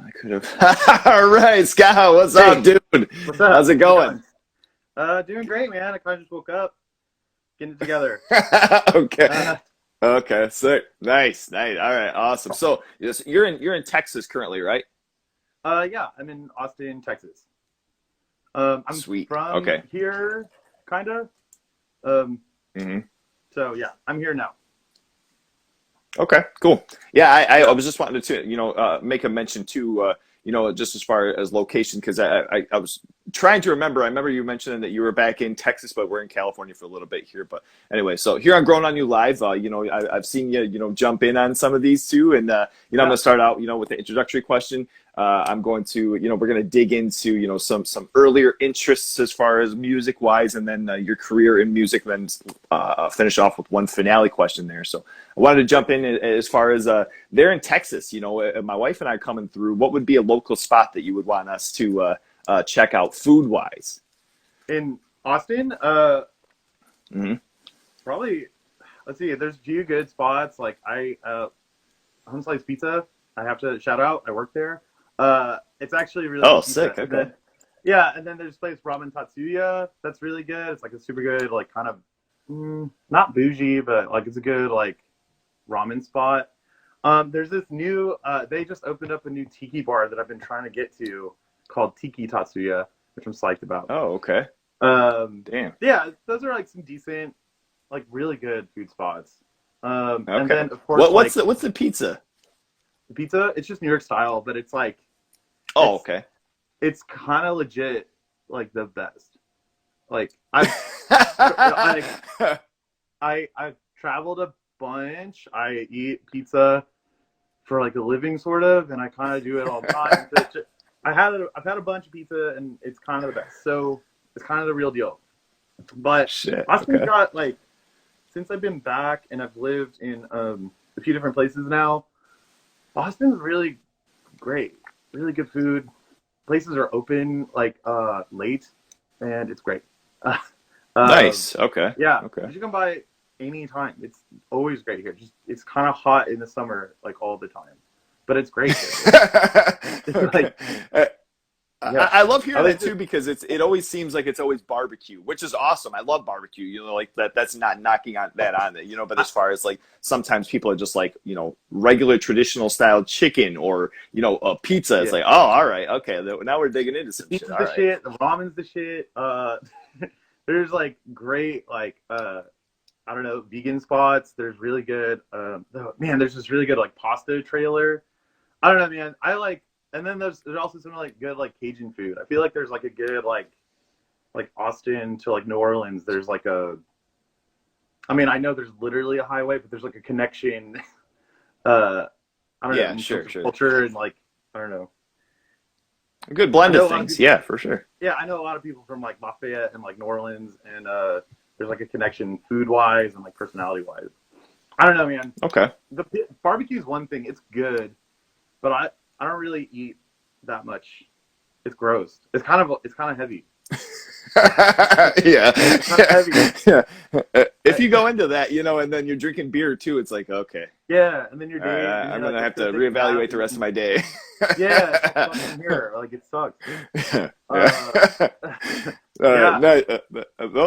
I could have. All right, Scott, what's up, Hey, dude? what's up? How's it How's it going? going? Doing great, man. I kind of just woke up, getting it together. Okay. Uh, Okay, sick. Nice, nice. All right, awesome. So, yes, you're in Texas currently, right? yeah, I'm in Austin, Texas. I'm Sweet. from Okay. here, kind of. Um, hmm so yeah, I'm here now. Okay, cool. Yeah, I Yeah, was just wanting to, make a mention too, just as far as location, because I was trying to remember. I remember you mentioning that you were back in Texas, but we're in California for a little bit here. But anyway, so here on Grown on You Live, I've seen you, jump in on some of these too, and I'm yeah, going to start out, with the introductory question. I'm going to, we're going to dig into, some earlier interests as far as music wise, and then your career in music, then finish off with one finale question there. So I wanted to great. jump in as far as there in Texas. My wife and I coming through. What would be a local spot that you would want us to check out food wise? In Austin, hmm probably. Let's see. There's a few good spots. Like Home Slice Pizza. I have to shout out. I work there. It's actually really Oh, good pizza. sick. And Okay. then, yeah, and then there's this place Ramen Tatsuya. That's really good. It's like a super good, like kind of not bougie, but like it's a good like ramen spot. There's this new. They just opened up a new tiki bar that I've been trying to get to called Tiki Tatsuya, which I'm psyched about. Oh, okay. Um, Damn. yeah, those are like some decent, like really good food spots. And Okay. then of course What what's like the pizza? the pizza, it's just New York style, but it's like Oh, it's okay. it's kind of legit like the best. Like I I've traveled a bunch. I eat pizza for like a living sort of, and I kind of do it all the time. I've had a bunch of pizza, and it's kind of the best. So it's kind of the real deal. But Shit. Austin's Okay. got like since I've been back and I've lived in a few different places now. Austin's really great, really good food. Places are open like late, and it's great. um, Nice. Okay. yeah, Okay. you should come by anytime. It's always great here. Just it's kind of hot in the summer, like all the time, but it's great here. It's Okay. like Uh, yeah, I love I hearing like that to. too because it always seems like it's always barbecue, which is awesome. I love barbecue. Like that's not knocking on that on it, but I, as far as like sometimes people are just like, regular traditional style chicken or, a pizza. It's yeah, like, oh, all right, okay. Now we're digging into the some shit. pizza's All the right. shit. The ramen's the shit. There's like great like I don't know vegan spots. There's really good. Oh, man, there's this really good like pasta trailer. I don't know, man. I like, and then there's also some like good like Cajun food. I feel like there's like a good like Austin to like New Orleans. There's like a, I mean, I know there's literally a highway, but there's like a connection. Uh, I don't know, Yeah, in terms sure, of sure. culture and like I don't know. A good I blend of know a lot of things. people. Yeah, for sure. Yeah, I know a lot of people from like Lafayette and like New Orleans, and there's like a connection food wise and like personality wise. I don't know, man. Okay. The barbecue is one thing; it's good, but I don't really eat that much. It's gross. It's kind of heavy. Yeah, It's kind of yeah, heavy. yeah. If I, you go into that, and then you're drinking beer too, it's like, okay, yeah, and then your all right, day, and then I'm you're like, gonna let's have to go take a bath, reevaluate the rest of my day. yeah, it's all stuck in here. Like it sucks. Uh, Yeah. yeah, No,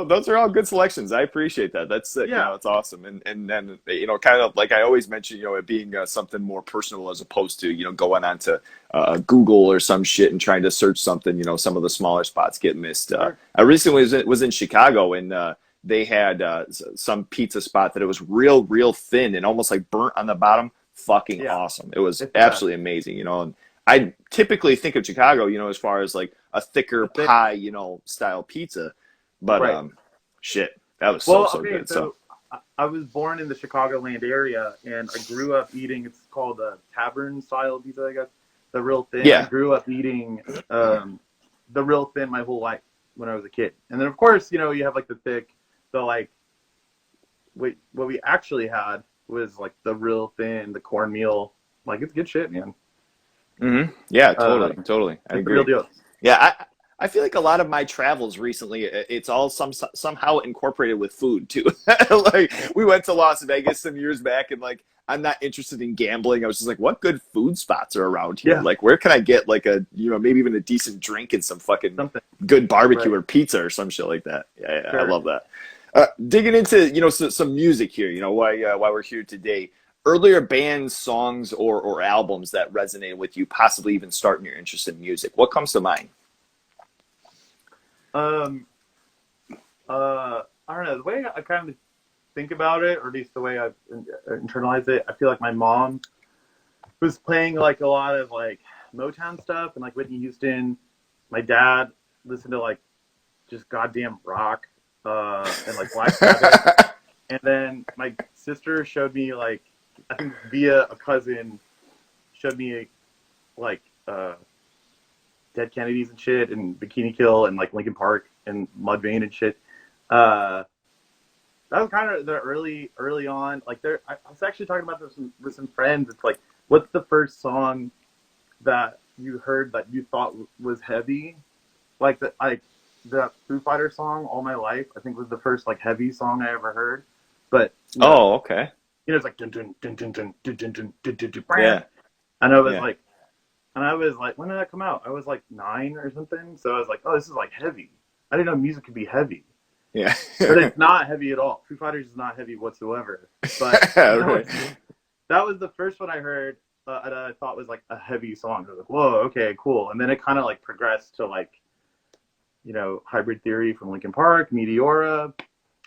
those are all good selections. I appreciate that. That's sick. yeah, It's awesome. And then kind of like I always mention, it being something more personal as opposed to going on to Google or some shit and trying to search something. Some of the smaller spots get missed. sure. I recently was in Chicago and they had some pizza spot that it was real thin and almost like burnt on the bottom. Fucking Yeah, awesome. It was it's the best. absolutely amazing. And I typically think of Chicago, as far as like a thicker The thing, pie, style pizza. But right? shit, that was so Well, so okay, good. So so I was born in the Chicagoland area, and I grew up eating. It's called a tavern style pizza, I guess. The real thin. I yeah, grew up eating the real thin my whole life when I was a kid, and then of course, you have like the thick, the like. Wait, what we actually had was like the real thin, the cornmeal. Like it's good shit, man. yeah, Uh, totally. I it's the real agree. deal. Yeah, I feel like a lot of my travels recently, it's all somehow incorporated with food too. Like we went to Las Vegas some years back, and like I'm not interested in gambling. I was just like, what good food spots are around here? Yeah, Like, where can I get like a, maybe even a decent drink and some fucking something. good barbecue Right. or pizza or some shit like that. Yeah, I Sure. love that. Digging into, some music here, why we're here today. Earlier bands, songs, or albums that resonated with you, possibly even starting your interest in music. What comes to mind? Um. I don't know. The way I kind of think about it, or at least the way I've internalized it, I feel like my mom was playing like a lot of like Motown stuff and like Whitney Houston. My dad listened to like just goddamn rock, and like Black Sabbath. And then my sister showed me like, I think via a cousin, showed me like Dead Kennedys and shit, and Bikini Kill, and like Linkin Park and Mudvayne and shit. Uh, that was kind of the early on. Like I was actually talking about this with some friends. It's like, what's the first song that you heard that you thought was heavy? Like the Foo Fighters song "All My Life," I think was the first like heavy song I ever heard. But Oh, okay. it's like dun dun dun dun dun dun dun dun dun dun dun. Yeah, And I was yeah, like, when did that come out? I was like 9 or something. So I was like, oh, this is like heavy. I didn't know music could be heavy. yeah. But it's not heavy at all. Foo Fighters is not heavy whatsoever. But Right. that was the first one I heard that I thought was like a heavy song. I was like, whoa, okay, cool. And then it kind of like progressed to like, Hybrid Theory from Linkin Park, Meteora,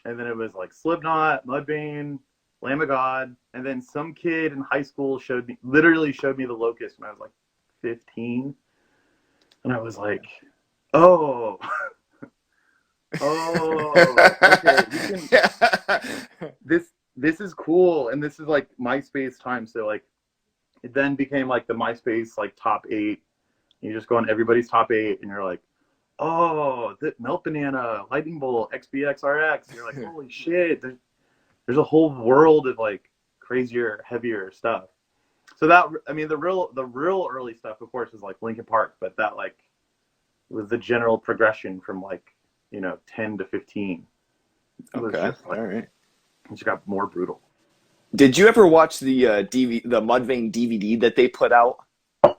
and then it was like Slipknot, Mudvayne, Lamb of God, and then some kid in high school literally showed me The Locust when I was like 15, and I was like, oh, oh, okay, this is cool, and this is like MySpace time. So like, it then became like the MySpace like top 8. You just go on everybody's top 8, and you're like, oh, the Melt Banana, Lightning Bolt, XBXRX. You're like, holy shit! There's a whole world of like crazier, heavier stuff. So the real early stuff, of course, is like Linkin Park, but that like was the general progression from like 10 to 15. It was Okay. just like All right. it just got more brutal. Did you ever watch the Mudvayne DVD that they put out?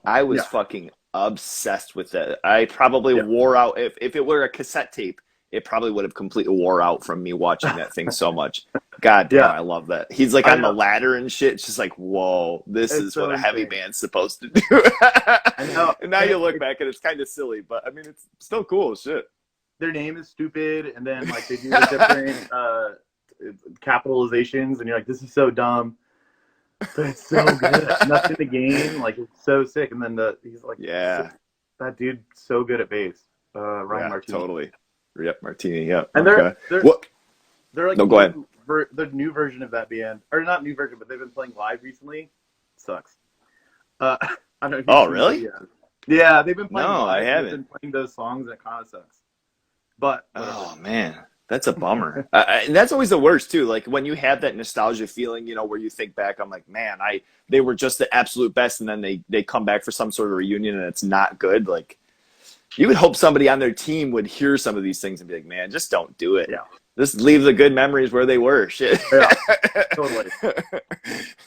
I was Yeah, fucking obsessed with it. I probably yeah. wore out if it were a cassette tape, it probably would have completely wore out from me watching that thing so much. God damn, Yeah, I love that. He's like I on the know. ladder and shit. It's just like, whoa, this It's is what so a heavy insane. band's supposed to do. I know. And now And you look back and it's kind of silly, but I mean, it's still cool as shit. their name is stupid, and then like they do the different capitalizations, and you're like, this is so dumb, but it's so good. Nothing to gain, like it's so sick. And then he's like, Yeah, that dude, so good at bass, Ryan yeah, Martini. totally. Yep, Martini. Yep. And Okay. What? they're like No, go ahead. the new version of that band, or not new version, but they've been playing live recently. Sucks. I don't know if you've Oh, seen the really? video. Yeah, they've been playing No, I live. They've haven't. been playing those songs, and it kind of sucks. But whatever. Oh man, that's a bummer. And that's always the worst too. Like when you have that nostalgia feeling, where you think back, I'm like, man, they were just the absolute best, and then they come back for some sort of reunion and it's not good. Like you would hope somebody on their team would hear some of these things and be like, man, just don't do it. Yeah. Just leave the good memories where they were. Shit. Yeah. Totally.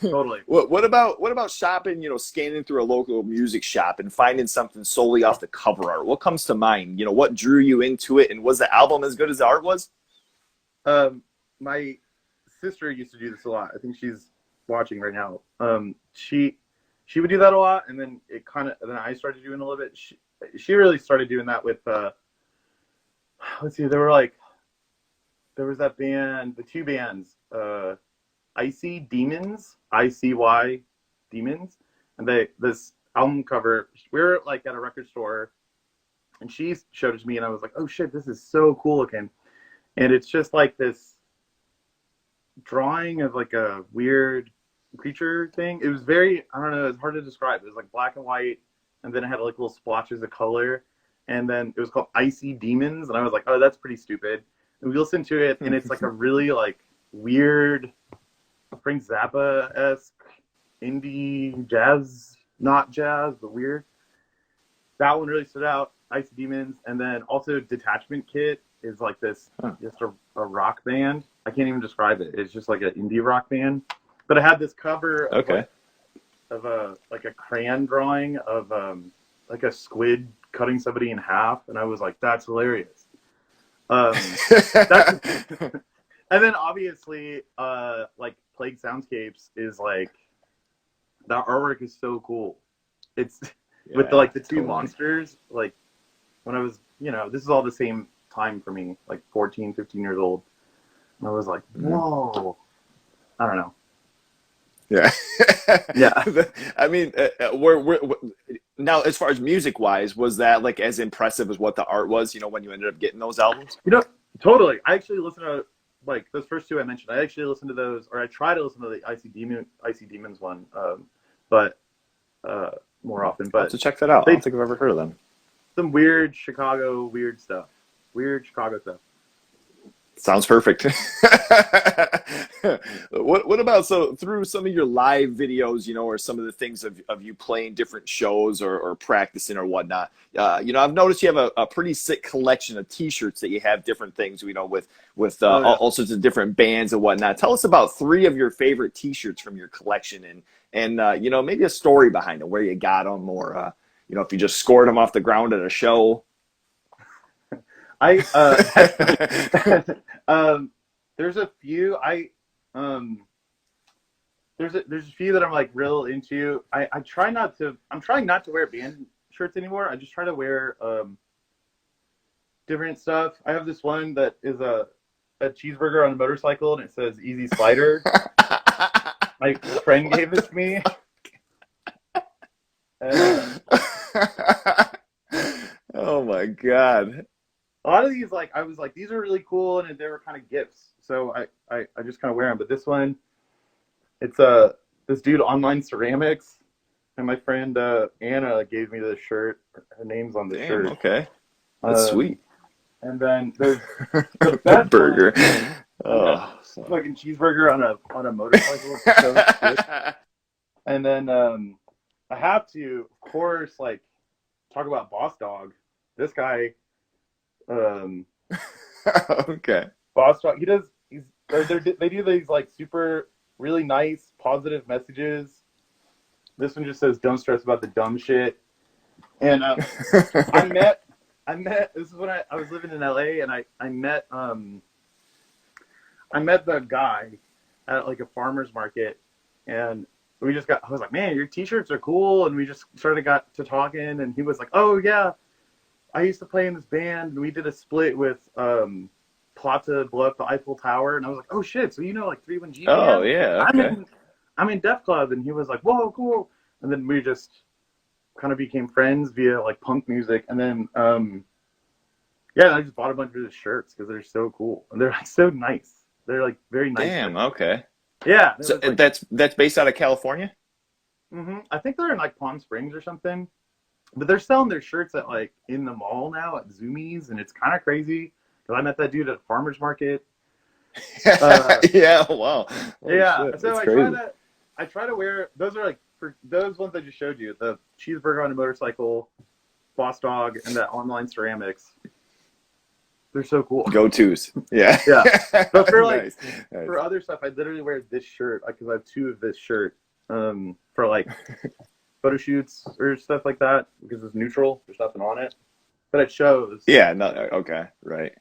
Totally. What about shopping? Scanning through a local music shop and finding something solely off the cover art. What comes to mind? What drew you into it, and was the album as good as the art was? My sister used to do this a lot. I think she's watching right now. She would do that a lot, and then then I started doing a little bit. She really started doing that with let's see, there was that band, the two bands, Icy Demons, ICY Demons, and this album cover. We were like at a record store, and she showed it to me, and I was like, oh shit, this is so cool looking. And it's just like this drawing of like a weird creature thing. It was very, I don't know, it's hard to describe. It was like black and white, and then it had like little splotches of color, and then it was called Icy Demons, and I was like, oh, that's pretty stupid. And we listened to it, and it's like a really like weird Frank Zappa-esque indie jazz, not jazz, but weird. That one really stood out. Icy Demons, and then also Detachment Kit is like this, just a rock band. I can't even describe it. It's just like an indie rock band, But I had this cover of Okay. like a crayon drawing of like a squid cutting somebody in half, and I was like, that's hilarious. That's and then obviously like Plague Soundscapes is like the artwork is so cool. It's with the, Yeah, like the two totally. monsters, like when I was, this is all the same time for me, like 14, 15 years old. And I was like, whoa. I don't know. Yeah. Yeah. I mean, we're now as far as music wise, was that like as impressive as what the art was? When you ended up getting those albums. Totally. I actually listened to like those first two I mentioned. I actually listened to those, or I try to listen to the Icy Demons one, but more often. I'll have But to check that out. I they don't think I've ever heard of them. some weird Chicago weird stuff. Weird Chicago stuff. Sounds perfect. What about through some of your live videos, or some of the things of you playing different shows or practicing or whatnot? I've noticed you have a pretty sick collection of T-shirts that you have different things, with Oh yeah. all sorts of different bands and whatnot. Tell us about 3 of your favorite T-shirts from your collection, and maybe a story behind them, where you got them, or if you just scored them off the ground at a show. I there's a few there's a few that I'm like real into. I'm trying not to wear band shirts anymore. I just try to wear different stuff. I have this one that is a cheeseburger on a motorcycle and it says Easy Slider. My friend gave this to me. Oh my God. A lot of these, like, I was like, these are really cool, and they were kind of gifts. So I just kind of wear them. But this one, it's this dude, Online Ceramics, and my friend Anna gave me this shirt. Her name's on the Damn, shirt. okay. That's sweet. And then there's the best Burger. one. Oh. Fucking cheeseburger on a motorcycle. So and then I have to, of course, like talk about Boss Dog. This guy. Okay. Boss Dog. They do these like super really nice positive messages. This one just says "Don't stress about the dumb shit." And I met. This is when I was living in LA, and I met the guy at like a farmer's market, and I was like, man, your t-shirts are cool, and we just got to talking, and he was like, oh yeah, I used to play in this band, and we did a split with Plot to Blow Up the Eiffel Tower, and I was like, oh shit, so like 31G band? Oh yeah, okay. I'm in Def Club, and he was like, whoa, cool, and then we just kind of became friends via like punk music, and then I just bought a bunch of his shirts because they're so cool, and they're like so nice. They're like very nice. Damn, okay. Yeah. So like, that's based out of California? I think they're in like Palm Springs or something. But they're selling their shirts at like in the mall now at Zoomies, and it's kind of crazy because I met that dude at a farmer's market. Yeah, wow. Yeah, Shit, so I try to wear, those are like, for those ones I just showed you, the cheeseburger on a motorcycle, Boss Dog, and that Online Ceramics. They're so cool. Go-tos. Yeah. Yeah. But for like Nice. for other stuff, I literally wear this shirt because I have 2 of this shirt for like photo shoots or stuff like that because it's neutral. There's nothing on it, but it shows. Yeah, no, okay, right,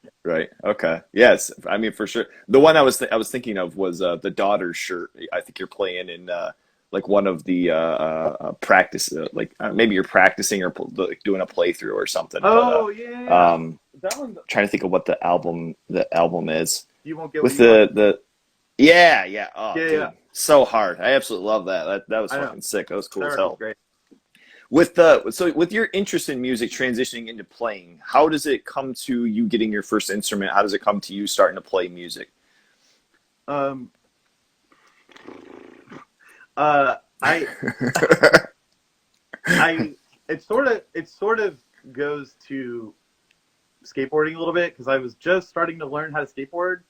okay, yes. I mean, for sure. The one I was thinking of was the daughter's shirt. I think you're playing in like one of the practice, like maybe you're practicing or like doing a playthrough or something. Oh but, yeah, that one. Trying to think of what the album is. You won't get with what you want. the yeah. Oh, Yeah, dude, yeah. so hard. I absolutely love that. That was fucking sick. That was cool as hell. Great. With your interest in music transitioning into playing, how does it come to you getting your first instrument? How does it come to you starting to play music? I it sort of goes to skateboarding a little bit because I was just starting to learn how to skateboard,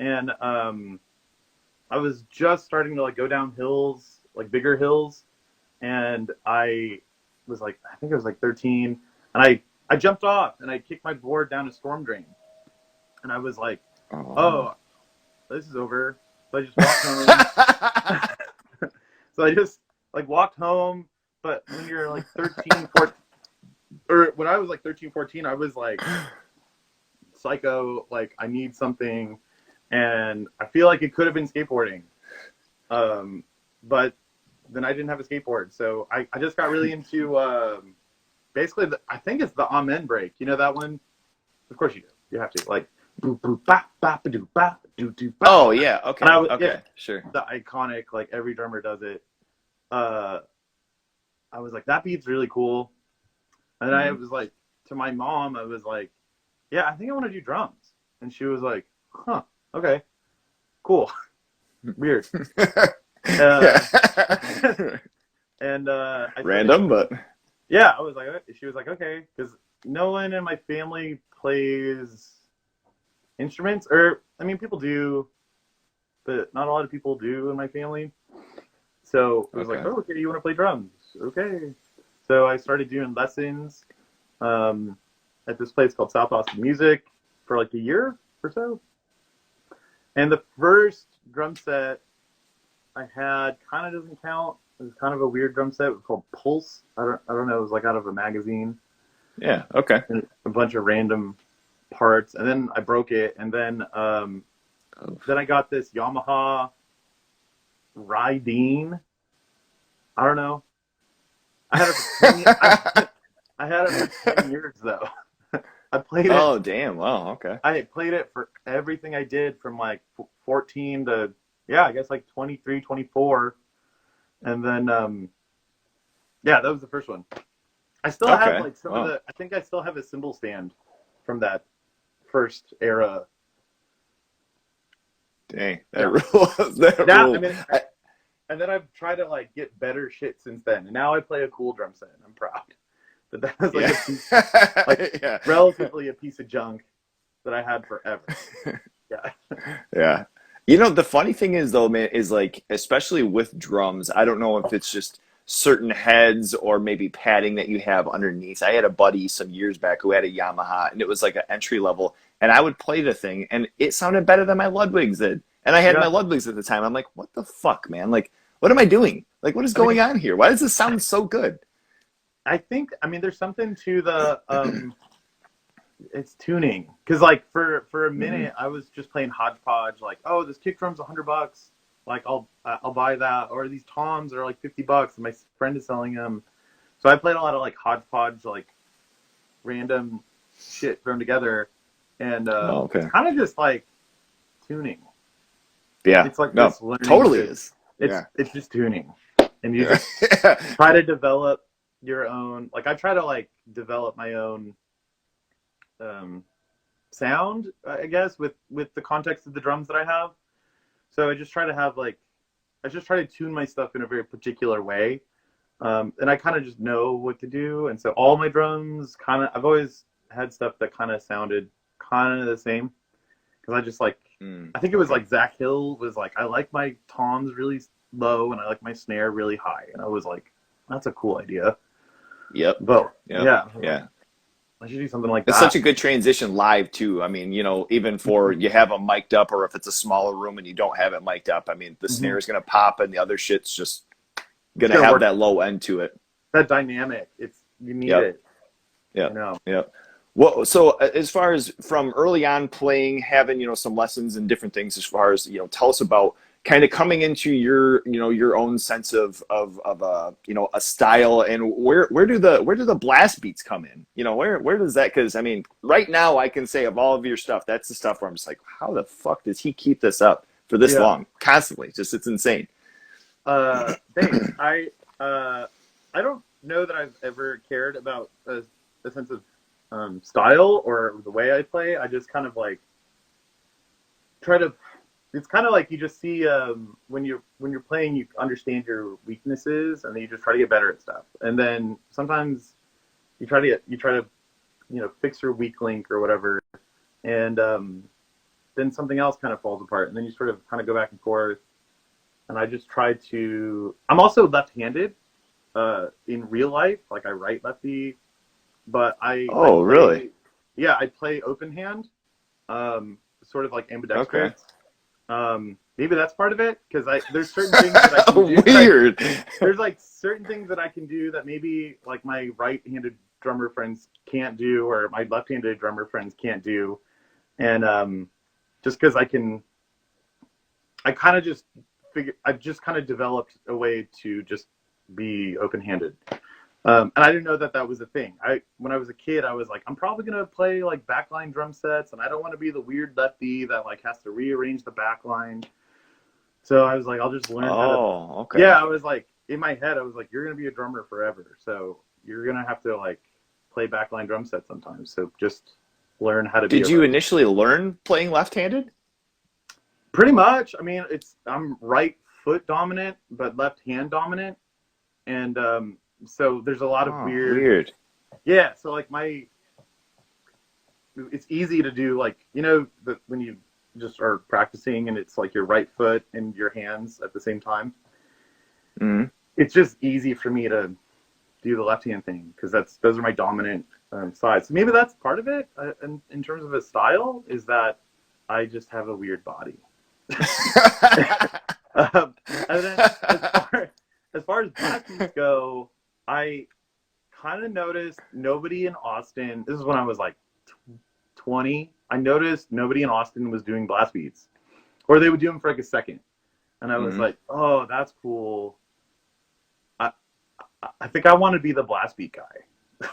and I was just starting to like go down hills, like bigger hills, and I was like, I think I was like 13, and I jumped off and I kicked my board down a storm drain, and I was like, oh, this is over. So I just walked home. So I just like walked home. But when you're like 13, 14, or when I was like 13, 14, I was like psycho. Like I need something, and I feel like it could have been skateboarding. But then I didn't have a skateboard, so I just got really into basically I think it's the amen break. You know that one? Of course you do. You have to like boop boop bop bop doo bop doo doo bop. Oh yeah, okay, And I was okay, sure. the iconic, like every drummer does it. I was like, that beat's really cool. And then I was like, to my mom, I was like, yeah, I think I want to do drums. And she was like, huh, okay, cool, weird. Yeah. And I Random, but yeah, I was like, she was like, okay, because no one in my family plays instruments, or I mean, people do, but not a lot of people do in my family. So it was like, oh, okay, you want to play drums? Okay. So I started doing lessons at this place called South Austin Music for like a year or so. And the first drum set I had kind of doesn't count. It was kind of a weird drum set. It was called Pulse. I don't know. It was like out of a magazine. yeah, okay. And a bunch of random parts. And then I broke it. And then I got this Yamaha Rydeen. I don't know. I had it for 10 years. I had it for 10 years though. I played it. Oh damn! Wow. Okay. I played it for everything I did from like 14 to I guess like 23, 24, and then yeah, that was the first one. I still have like some of the. I think I still have a cymbal stand from that first era. Dang, that rules. That rules. I mean, and then I've tried to like get better shit since then, and now I play a cool drum set, and I'm proud. But that was like a piece, like relatively a piece of junk that I had forever. Yeah. Yeah. You know, the funny thing is though, man, is like, especially with drums, I don't know if it's just certain heads or maybe padding that you have underneath. I had a buddy some years back who had a Yamaha, and it was like an entry level, and I would play the thing and it sounded better than my Ludwigs did. And I had my Ludwigs at the time. I'm like, what the fuck, man? Like, what am I doing? Like, what is going on here? Why does this sound so good? I think, I mean, there's something to the, it's tuning. Cause like for a minute I was just playing hodgepodge, like, oh, this kick drum's $100. Like I'll buy that. Or these toms are like $50 and my friend is selling them. So I played a lot of like hodgepodge, like random shit thrown together. And, it's kind of just like tuning. Yeah. It's like no, totally is. It's just tuning. And you just try to develop your own, like I try to like develop my own sound, I guess, with the context of the drums that I have. So I just try to have like, I just try to tune my stuff in a very particular way. And I kind of just know what to do. And so all my drums I've always had stuff that kind of sounded kind of the same. Cause I just like, I think it was like Zach Hill was like, I like my toms really low and I like my snare really high. And I was like, that's a cool idea. Yep. But yeah. I should do something like It's that. such a good transition live too. I mean, you know, even for you have them mic'd up, or if it's a smaller room and you don't have it mic'd up, I mean, the snare is gonna pop and the other shit's just gonna have that low end to it. That dynamic, you need it. Yeah. You know? Yeah. Well, so as far as from early on playing, having, you know, some lessons and different things, as far as, you know, tell us about kind of coming into your, you know, your own sense of you know, a style, and where do the blast beats come in? You know, where does that, because I mean, right now I can say of all of your stuff, that's the stuff where I'm just like, how the fuck does he keep this up for this long constantly? It's insane. Thanks. I don't know that I've ever cared about a sense of style or the way I play. I just kind of like try to. It's kind of like you just see when you're playing, you understand your weaknesses, and then you just try to get better at stuff. And then sometimes you try to you know, fix your weak link or whatever, and then something else kind of falls apart, and then you sort of kind of go back and forth. And I just try to. I'm also left-handed in real life, like I write lefty, but I really? Yeah, I play open hand, sort of like ambidextrous. Okay. maybe that's part of it, because there's certain things that I can do. Weird. There's like certain things that I can do that maybe like my right-handed drummer friends can't do, or my left-handed drummer friends can't do, and just because I kind of just I've just kind of developed a way to just be open-handed. And I didn't know that that was a thing. When I was a kid, I was like, I'm probably gonna play like backline drum sets, and I don't want to be the weird lefty that like has to rearrange the backline. So I was like, I'll just learn how to. Oh, okay. Yeah, I was like, in my head, I was like, you're gonna be a drummer forever, so you're gonna have to like play backline drum sets sometimes. So just learn how to be. Did you initially learn playing left-handed? Pretty much. I mean, I'm right foot dominant, but left hand dominant, and so there's a lot of weird. Yeah, so like it's easy to do, like, when you just are practicing and it's like your right foot and your hands at the same time. Mm-hmm. It's just easy for me to do the left hand thing because those are my dominant sides. So maybe that's part of it. In terms of a style, is that I just have a weird body. And then as far as blast beats go, I kind of noticed nobody in Austin. This is when I was like 20. I noticed nobody in Austin was doing blast beats, or they would do them for like a second, and I was like, "Oh, that's cool." I think I want to be the blast beat guy.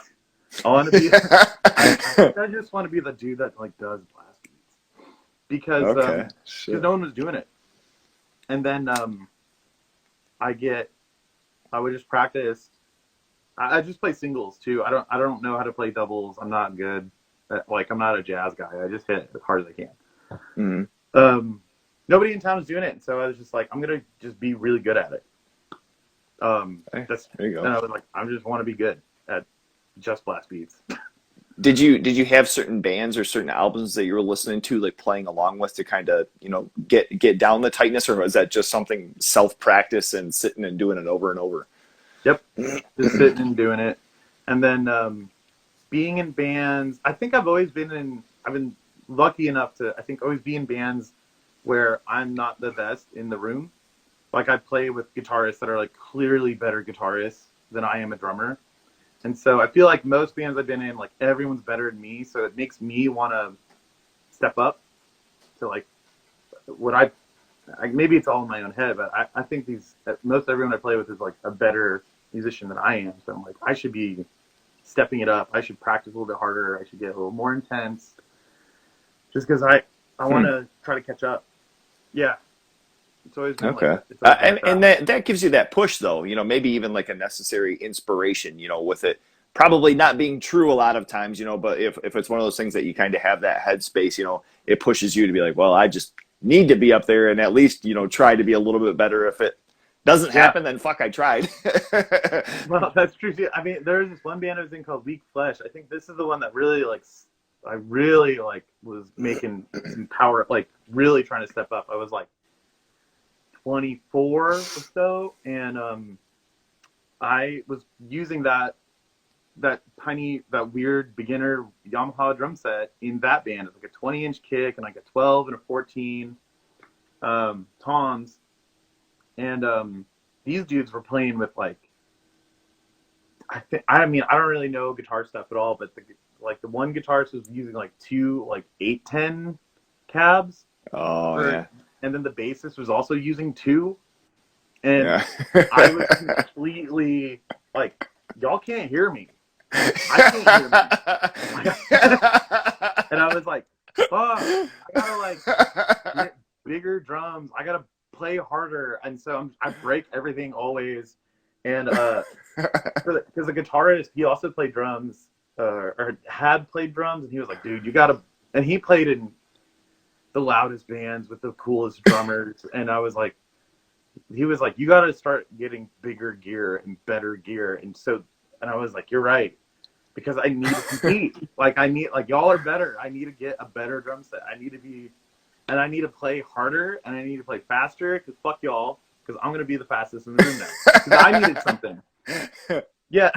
I want to be. I just want to be the dude that like does blast beats because no one was doing it, and then I would just practice. I just play singles too. I don't know how to play doubles. I'm not good. I'm not a jazz guy. I just hit as hard as I can. Mm-hmm. Nobody in town is doing it, so I was just like, I'm gonna just be really good at it. There you go. And I was like, I just want to be good at just blast beats. Did you have certain bands or certain albums that you were listening to, like playing along with, to kind of get down the tightness, or was that just something self practice and sitting and doing it over and over? Yep, just sitting and doing it, and then being in bands. I think I've been lucky enough to always be in bands where I'm not the best in the room. Like I play with guitarists that are like clearly better guitarists than I am a drummer. And so I feel like most bands I've been in, like everyone's better than me. So it makes me want to step up to like what maybe it's all in my own head, but I think most everyone I play with is like a better musician than I am. So I'm like, I should be stepping it up. I should practice a little bit harder. I should get a little more intense just because I want to try to catch up. Yeah. It's always been okay. And that gives you that push, though, maybe even like a necessary inspiration, with it probably not being true a lot of times, but if it's one of those things that you kind of have that headspace, it pushes you to be like, well, I just need to be up there and at least, try to be a little bit better. If it doesn't happen, then fuck, I tried. Well, that's true. I mean, there's this one band I was in called Weak Flesh. I think this is the one that really I really was making some power, really trying to step up. I was like 24 or so, and I was using that weird beginner Yamaha drum set in that band. It's like a 20-inch kick and like a 12 and a 14 toms, and these dudes were playing with I don't really know guitar stuff at all, but the one guitarist was using two 810 cabs. Yeah. And then the bassist was also using two. And I was completely y'all can't hear me. I can't hear me. And I was like, fuck, I gotta get bigger drums. I gotta play harder. And so I break everything always. And because the guitarist, he also played drums, or had played drums, and he was like, dude, you gotta, and he played in the loudest bands with the coolest drummers, and he was like, you got to start getting bigger gear and better gear, and I was like, you're right, because I need to compete. Y'all are better. I need to get a better drum set. I need to play harder, and I need to play faster, because fuck y'all, because I'm gonna be the fastest in the room now, because I needed something. Yeah.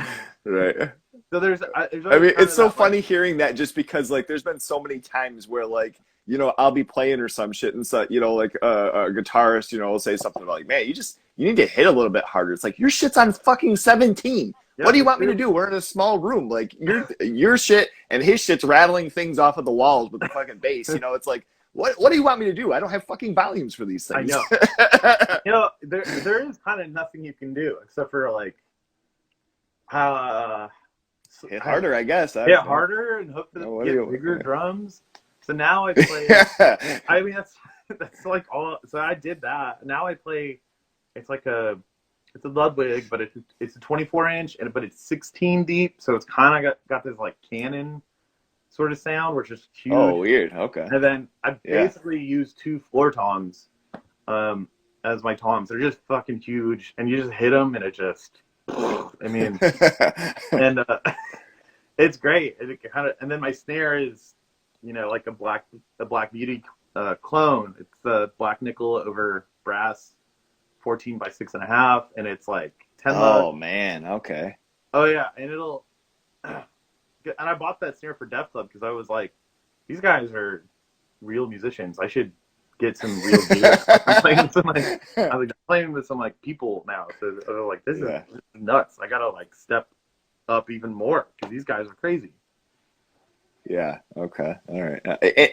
Right. So there's I mean, it's so funny hearing that, just because there's been so many times where I'll be playing or some shit, and so like a guitarist, will say something about like, man, you need to hit a little bit harder. It's like your shit's on fucking 17. Yeah, What do you it's want me to true. do? We're in a small room. Like your shit and his shit's rattling things off of the walls with the fucking bass. It's like, what do you want me to do? I don't have fucking volumes for these I things. know. There is kind of nothing you can do except for like uh Hit harder, I guess. I hit don't know. harder and hope to What do get you? bigger drums. So now I play. I mean, that's like all. So I did that. Now I play. It's like it's a Ludwig, but it's a 24-inch, but it's 16 deep. So it's kind of got this like Canon sort of sound, which is huge. Oh, weird. Okay. And then I Yeah. basically use 2 floor toms as my toms. They're just fucking huge, and you just hit them, and it just. I mean, and it's great. And then my snare is, like a Black Beauty clone. It's the black nickel over brass, 14 by 6.5, and it's like 10 Oh lug. man. Okay. Oh yeah, and it'll. And I bought that snare for Def Club because I was like, these guys are real musicians. I should get some real gear. I'm playing with some like people now. So I was like, this is nuts. I gotta like step up even more because these guys are crazy. Yeah. Okay. All right.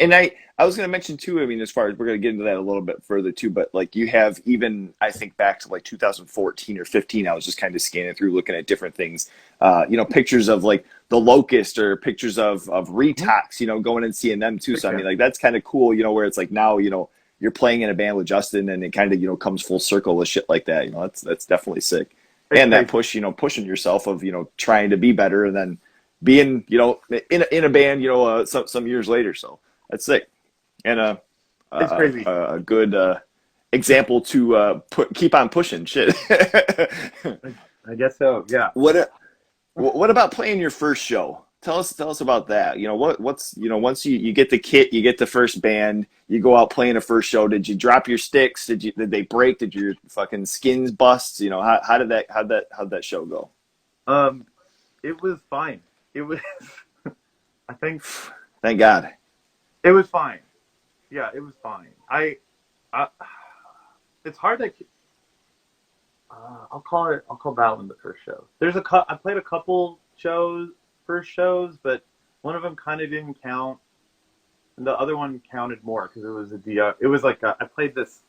And I was going to mention too. I mean, as far as we're going to get into that a little bit further too, but like you have even I think back to like 2014 or 15. I was just kind of scanning through, looking at different things. Pictures of like the Locust or pictures of Retox. Going and seeing them too. So I mean, like that's kind of cool. Where it's like now you're playing in a band with Justin, and it kind of comes full circle with shit like that. That's definitely sick. And that push, pushing yourself of trying to be better, and then being in a band some years later. So that's sick, and It's crazy. a good example to keep on pushing shit. I guess so. Yeah. What about playing your first show? Tell us about that. What's once you get the kit, you get the first band, you go out playing a first show. Did you drop your sticks? Did they break? Did your fucking skins bust? How'd that show go? It was fine. It was. I think. Thank God. It was fine. Yeah, it was fine. It's hard to. I'll call that one the first show. I played a couple first shows, but one of them kind of didn't count, and the other one counted more because it was it was like I played this.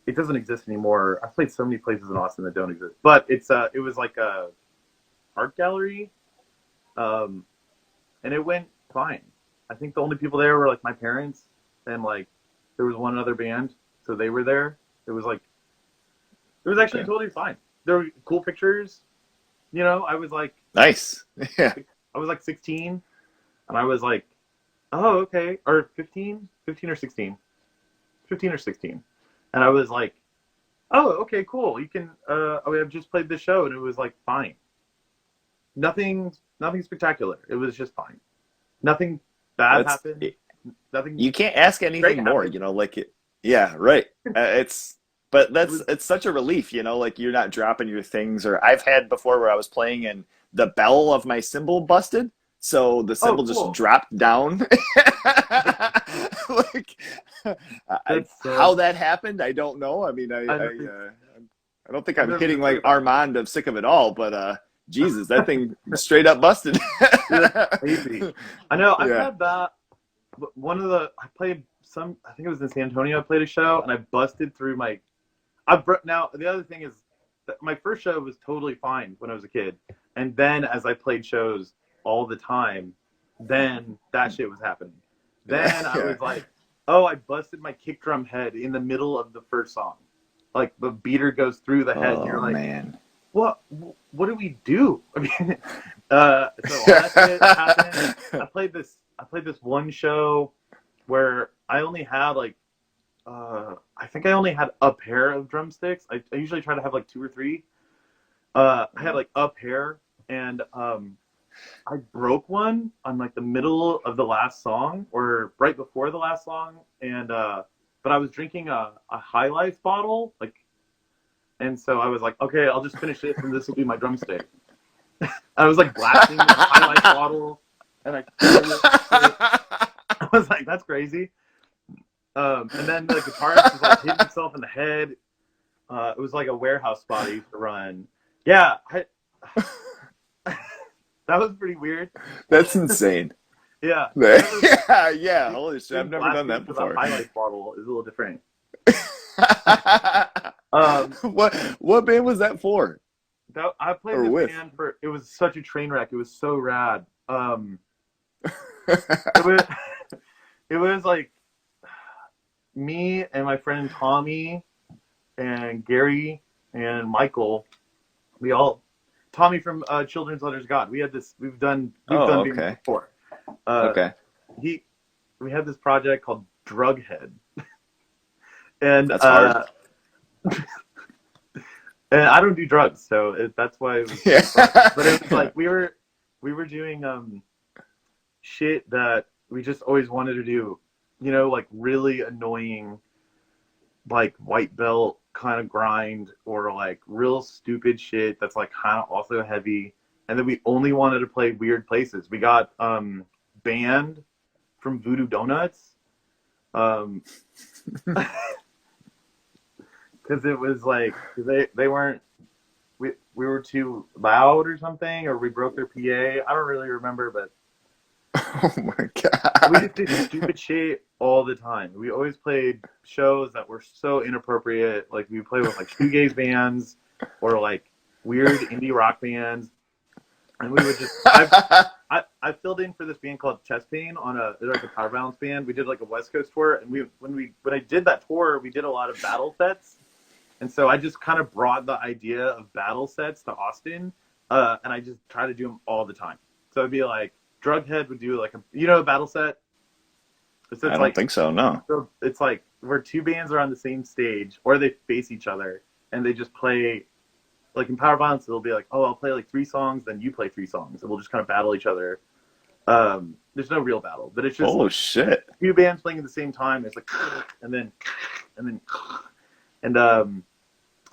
It doesn't exist anymore. I played so many places in Austin that don't exist, but it was like a art gallery, and it went fine. I think the only people there were like my parents and like there was one other band, so they were there. It was actually totally fine. There were cool pictures. I was like nice. Yeah. I was like 16, and I was like, oh okay, or 15 or 16, 15 or 16, and I was like, oh okay, cool. You can. I've just played this show, and it was like fine. Nothing spectacular. It was just fine. Nothing bad happened. Nothing. You can't ask anything more. Like it. Yeah, right. But it's such a relief. Like you're not dropping your things. Or I've had before where I was playing and the bell of my cymbal busted, so the cymbal just dropped down. Like how that happened, I don't know. I mean, I don't think I'm hitting like Armand of Sick of It All, but Jesus, that thing straight up busted. Crazy. I know. I've had that. I played some. I think it was in San Antonio. I played a show and I busted through my. Now the other thing is, that my first show was totally fine when I was a kid, and then as I played shows all the time, then that shit was happening. Then I was like, oh, I busted my kick drum head in the middle of the first song. Like the beater goes through the head, and you're like, man. What do we do? I mean, so all that shit happened. I played this one show where I only had like, I think I only had a pair of drumsticks. I usually try to have like 2 or 3. I had like a pair, and I broke one on like the middle of the last song or right before the last song, and but I was drinking a High Life bottle, like. And so I was like, okay, I'll just finish this, and this will be my drumstick. I was like blasting the High Life bottle, and I was like, that's crazy. And then the guitarist was like hitting himself in the head. It was like a warehouse spot I used to run. Yeah, that was pretty weird. That's insane. Yeah, Yeah, yeah. Holy shit, I've doing never done blasting that for the before. highlight bottle is a little different. Um, what band was that for? I played Or this with? band for. It was such a train wreck. It was so rad. It was it was like me and my friend Tommy and Gary and Michael. We all Tommy from Children's Letters God. We had this. We've done Oh, being okay. before. Uh, Okay. he we had this project called Drughead, and That's hard. and I don't do drugs, so that's why it was Yeah. pretty fun. But it was like we were doing shit that we just always wanted to do, like really annoying, like white belt kind of grind, or like real stupid shit that's like kind of also heavy. And then we only wanted to play weird places. We got banned from Voodoo Donuts because it was like they weren't we were too loud or something, or we broke their PA. I don't really remember, but Oh my we god. just did stupid shit all the time. We always played shows that were so inappropriate. Like we played with like shoegaze bands or like weird indie rock bands, and we would just. I filled in for this band called Chest Pain on they're like a power balance band. We did like a West Coast tour, and when I did that tour, we did a lot of battle sets, and so I just kind of brought the idea of battle sets to Austin, and I just try to do them all the time. So it'd be like Drughead would do like a battle set. So I it's don't like think so, no. it's like where two bands are on the same stage, or they face each other, and they just play. Like in Power Violence, it'll be like, oh, I'll play like 3 songs, then you play 3 songs, and we'll just kind of battle each other. There's no real battle, but it's just Oh shit. two bands playing at the same time. It's like, and then, and then, and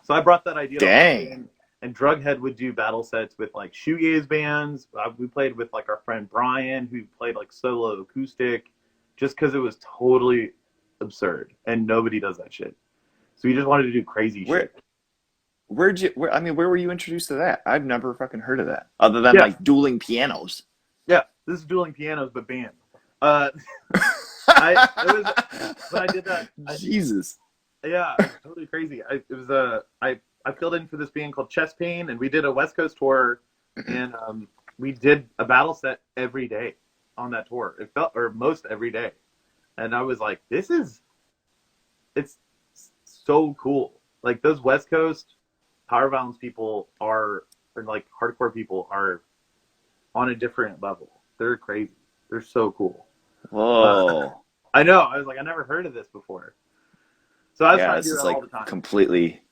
so I brought that idea to Dang. Austin, and Drughead would do battle sets with like shoegaze bands. We played with like our friend Brian, who played like solo acoustic, just because it was totally absurd, and nobody does that shit. So we just wanted to do crazy Where shit. where were you introduced to that? I've never fucking heard of that. Other than Yeah, like dueling pianos. yeah. This is dueling pianos, but band. Uh, I it was when I did that. Jesus. Yeah, it was totally crazy. I filled in for this band called Chest Pain, and we did a West Coast tour, and we did a battle set every day on that tour. It felt, or most every day, and I was like, it's so cool. Like those West Coast power violence people or like hardcore people are on a different level. They're crazy. They're so cool. Whoa. I know. I was like, I never heard of this before. So I was Yeah, trying to this do is that all like the time. completely.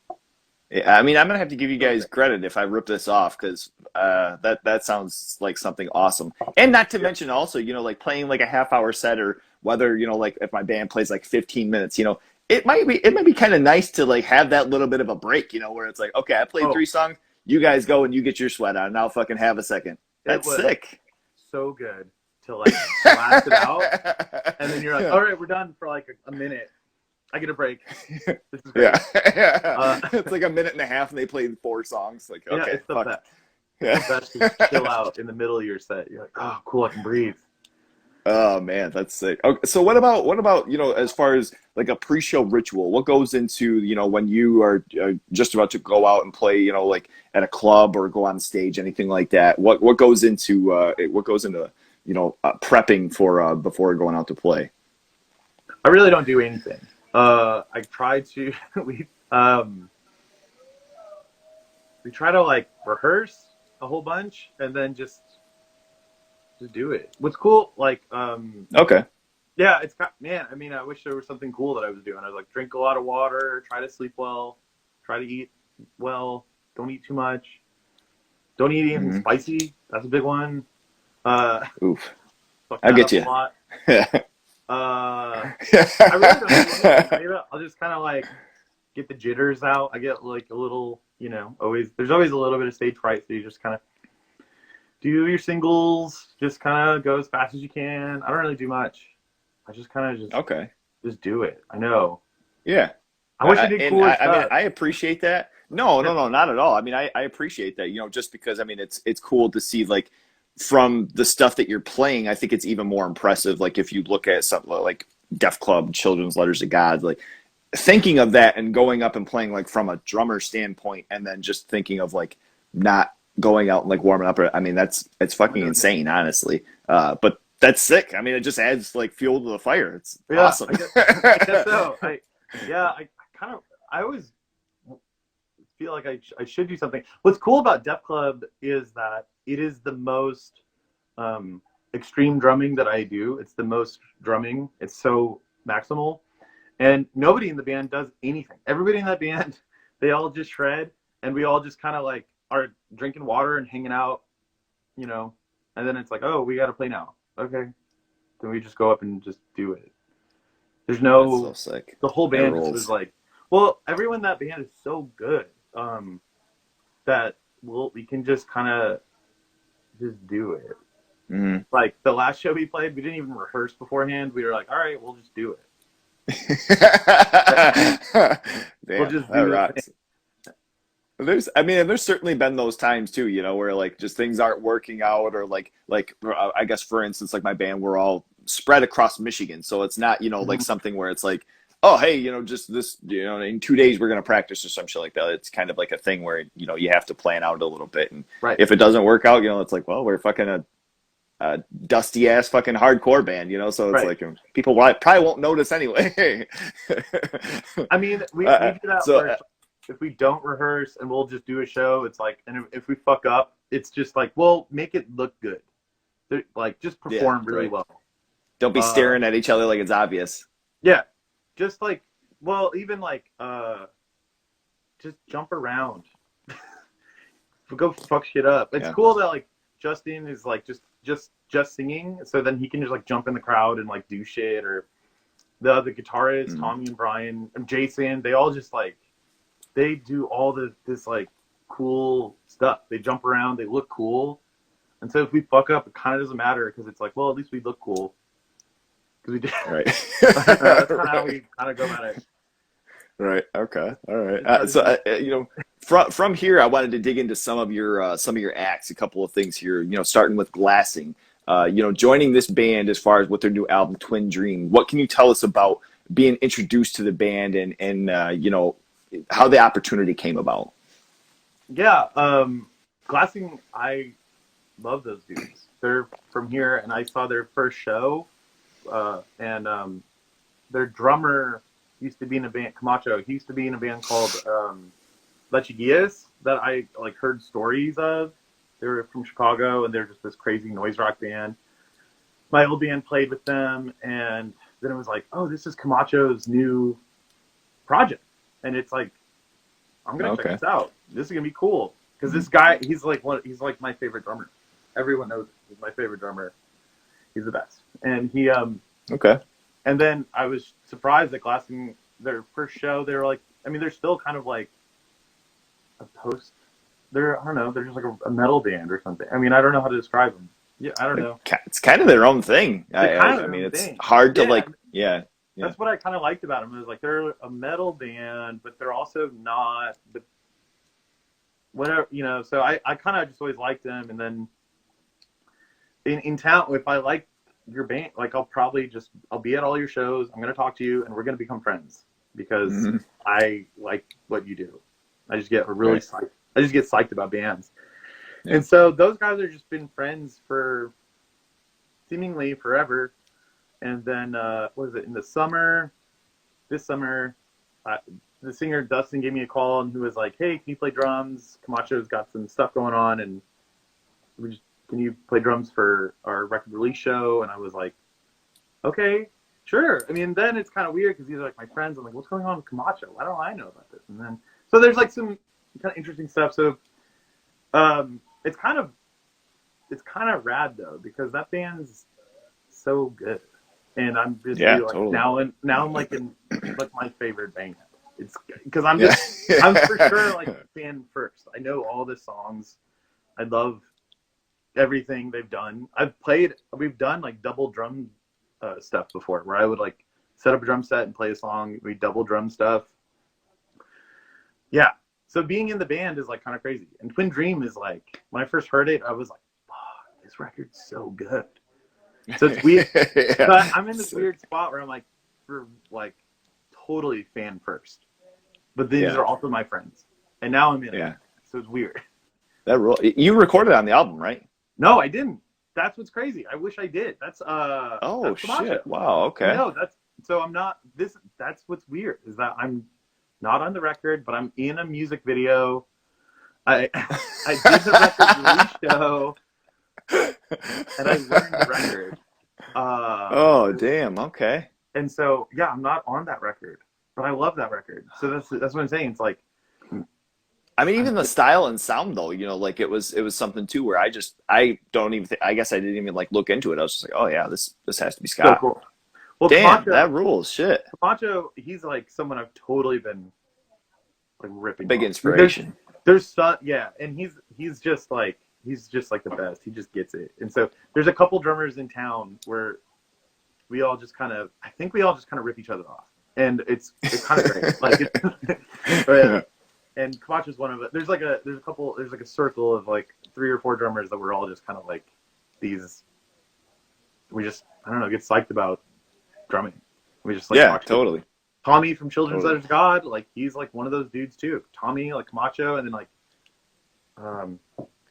Yeah, I mean, I'm gonna have to give you So guys great. credit if I rip this off because that sounds like something awesome. And not to Yeah. mention also, like playing like a half-hour set or whether like if my band plays like 15 minutes, it might be kind of nice to like have that little bit of a break, where it's like, okay, I played Oh, 3 songs, you guys go and you get your sweat on, and I'll fucking have a second. it That's was sick. so good to like blast it out, and then you're like, Yeah. all right, we're done for like a minute. I get a break. This is great. Yeah. Yeah. Uh, It's like a minute and a half and they played 4 songs. Like, yeah, okay, it's the fuck. best. It's Yeah. the best to chill out in the middle of your set. You're like, oh, cool, I can breathe. Oh man, that's sick. Okay, so what about as far as like a pre-show ritual? What goes into when you are just about to go out and play like at a club or go on stage, anything like that? What goes into prepping for before going out to play? I really don't do anything. I try to we try to like rehearse a whole bunch and then just do it. What's cool, like Okay. yeah, man. I mean, I wish there was something cool that I was doing. I was like, drink a lot of water, try to sleep well, try to eat well, don't eat too much, don't eat anything Hmm. spicy. That's a big one. Uh, Oof. Fuck I that get up a you. lot. I really don't do anything. Maybe I'll just kind of like get the jitters out. I get like a little, there's always a little bit of stage fright, so you just kind of do your singles, just kind of go as fast as you can. I don't really do much. I just kind of just Okay. just do it. I know. Yeah. I wish I did cooler I mean, stuff. I appreciate that. No, not at all. I mean, I appreciate that, just because, I mean, it's cool to see, like, from the stuff that you're playing, I think it's even more impressive. Like, if you look at something like Def Club, Children's Letters to God, like, thinking of that and going up and playing, like, from a drummer standpoint, and then just thinking of, like, not going out and, like, warming up. I mean, it's fucking insane, honestly. But that's sick. I mean, it just adds, like, fuel to the fire. It's Yeah, awesome. I guess so. Kind of, I always feel like I should do something. What's cool about Def Club is that it is the most extreme drumming that I do. It's the most drumming. It's so maximal. And nobody in the band does anything. Everybody in that band, they all just shred, and we all just kind of like are drinking water and hanging out, and then it's like, oh, we got to play now. Okay. Then we just go up and just do it. There's That's so no, sick. the whole That band just was rules. like, well, everyone in that band is so good that we can just kind of just do it. Mm-hmm. Like the last show we played, we didn't even rehearse beforehand. We were like, all right, we'll just do it. We'll Damn, just that do the thing. rocks. There's certainly been those times too, where like just things aren't working out, or like I guess for instance, like my band, we're all spread across Michigan, so it's not like Mhm. something where it's like, oh hey, just this, in 2 days we're gonna practice or some shit like that. It's kind of like a thing where you have to plan out a little bit, and Right. if it doesn't work out, it's like, well, we're fucking a dusty ass fucking hardcore band, so it's Right. like people probably won't notice anyway. I mean, we do that so where it's like, if we don't rehearse and we'll just do a show, it's like, and if we fuck up, it's just like, well, make it look good. Like, just yeah, perform really right. well. Don't be Uh, staring at each other like it's obvious. yeah. Just like, well, even like, just jump around. Go fuck shit up. It's Yeah. cool that like Justin is like just singing, so then he can just like jump in the crowd and like do shit. Or the other guitarists, Mm. Tommy and Brian and Jason, they all just like they do all this like cool stuff. They jump around, they look cool, and so if we fuck up, it kind of doesn't matter because it's like, well, at least we look cool because we did. Right. That's kind of how Right. we kind of go about it. Right. Okay. All right. Try to be, From here, I wanted to dig into some of your acts. A couple of things here. Starting with Glassing. Joining this band as far as with their new album, Twin Dream. What can you tell us about being introduced to the band and how the opportunity came about? yeah. Glassing, I love those dudes. They're from here, and I saw their first show, and their drummer used to be in a band, Camacho. He used to be in a band called G.O.Y.L that I like heard stories of. They were from Chicago, and they're just this crazy noise rock band. My old band played with them, and then it was like, oh, this is Camacho's new project, and it's like, I'm gonna check Okay. this out. This is gonna be cool because this guy, he's like my favorite drummer. Everyone knows he's my favorite drummer. He's the best, and he Okay. and then I was surprised that Glassing, their first show, they were like, I mean, they're still kind of like a post. I don't know, they're just like a metal band or something. I mean, I don't know how to describe them. Yeah, I don't know. It's kind of their own thing. They're kind of I their mean, own it's thing. hard to Yeah, like. Yeah. Yeah. that's what I kind of liked about them. It was like they're a metal band, but they're also not. But whatever, So I kind of just always liked them, and then in town, if I like your band, like I'll be at all your shows. I'm gonna talk to you, and we're gonna become friends because Hmm. I like what you do. I just get really Right. psyched. I just get psyched about bands, Yeah. and so those guys have just been friends for seemingly forever. And then what was it in the summer? This summer, the singer Dustin gave me a call and he was like, "Hey, can you play drums? Camacho's got some stuff going on, and can you play drums for our record release show?" And I was like, "Okay, sure." I mean, then it's kind of weird because these are like my friends. I'm like, "What's going on with Camacho? Why don't I know about this?" And then so there's like some kind of interesting stuff. So it's kind of rad though because that band's so good, and I'm just Yeah. really, like Totally. now I'm like in like my favorite band. It's because I'm Yeah. just I'm for sure like fan first. I know all the songs. I love everything they've done. We've done like double drum stuff before, where I would like set up a drum set and play a song. We double drum stuff. Yeah. So being in the band is like kind of crazy. And Twin Dream is like, when I first heard it, I was like, "Fuck, this record's so good." So it's weird. Yeah. So I'm in this weird spot where I'm like, for like totally fan first, but these Yeah. are also my friends, and now I'm in Yeah. it. So it's weird. That rule. You recorded on the album, right? No, I didn't. That's what's crazy. I wish I did. That's Oh that's Camacho. shit! Wow. Okay. No, so I'm not this. That's what's weird is that I'm not on the record, but I'm in a music video. I I did the record release show, and I learned the record. Oh damn. Okay. And so yeah, I'm not on that record, but I love that record. So that's what I'm saying. It's like, I mean, even the style and sound, though, you know, like it was something too where I don't even I guess I didn't even like look into it. I was just like, oh yeah, this has to be so Scott. cool. Well, Damn, Camacho, that rules. Shit. Camacho, he's like someone I've totally been like ripping. Big off. inspiration. There's yeah, and he's just like the best. He just gets it. And so there's a couple drummers in town where we all just kind of rip each other off, and it's kind of great. Like, but, and Camacho's one of it. There's like a circle of like 3 or 4 drummers that we're all just kind of like these. We just I don't know get psyched about drumming. We just like Yeah, watch totally. it. Tommy from Children's Totally. Letters of God, like he's like one of those dudes too. Tommy, like Camacho, and then like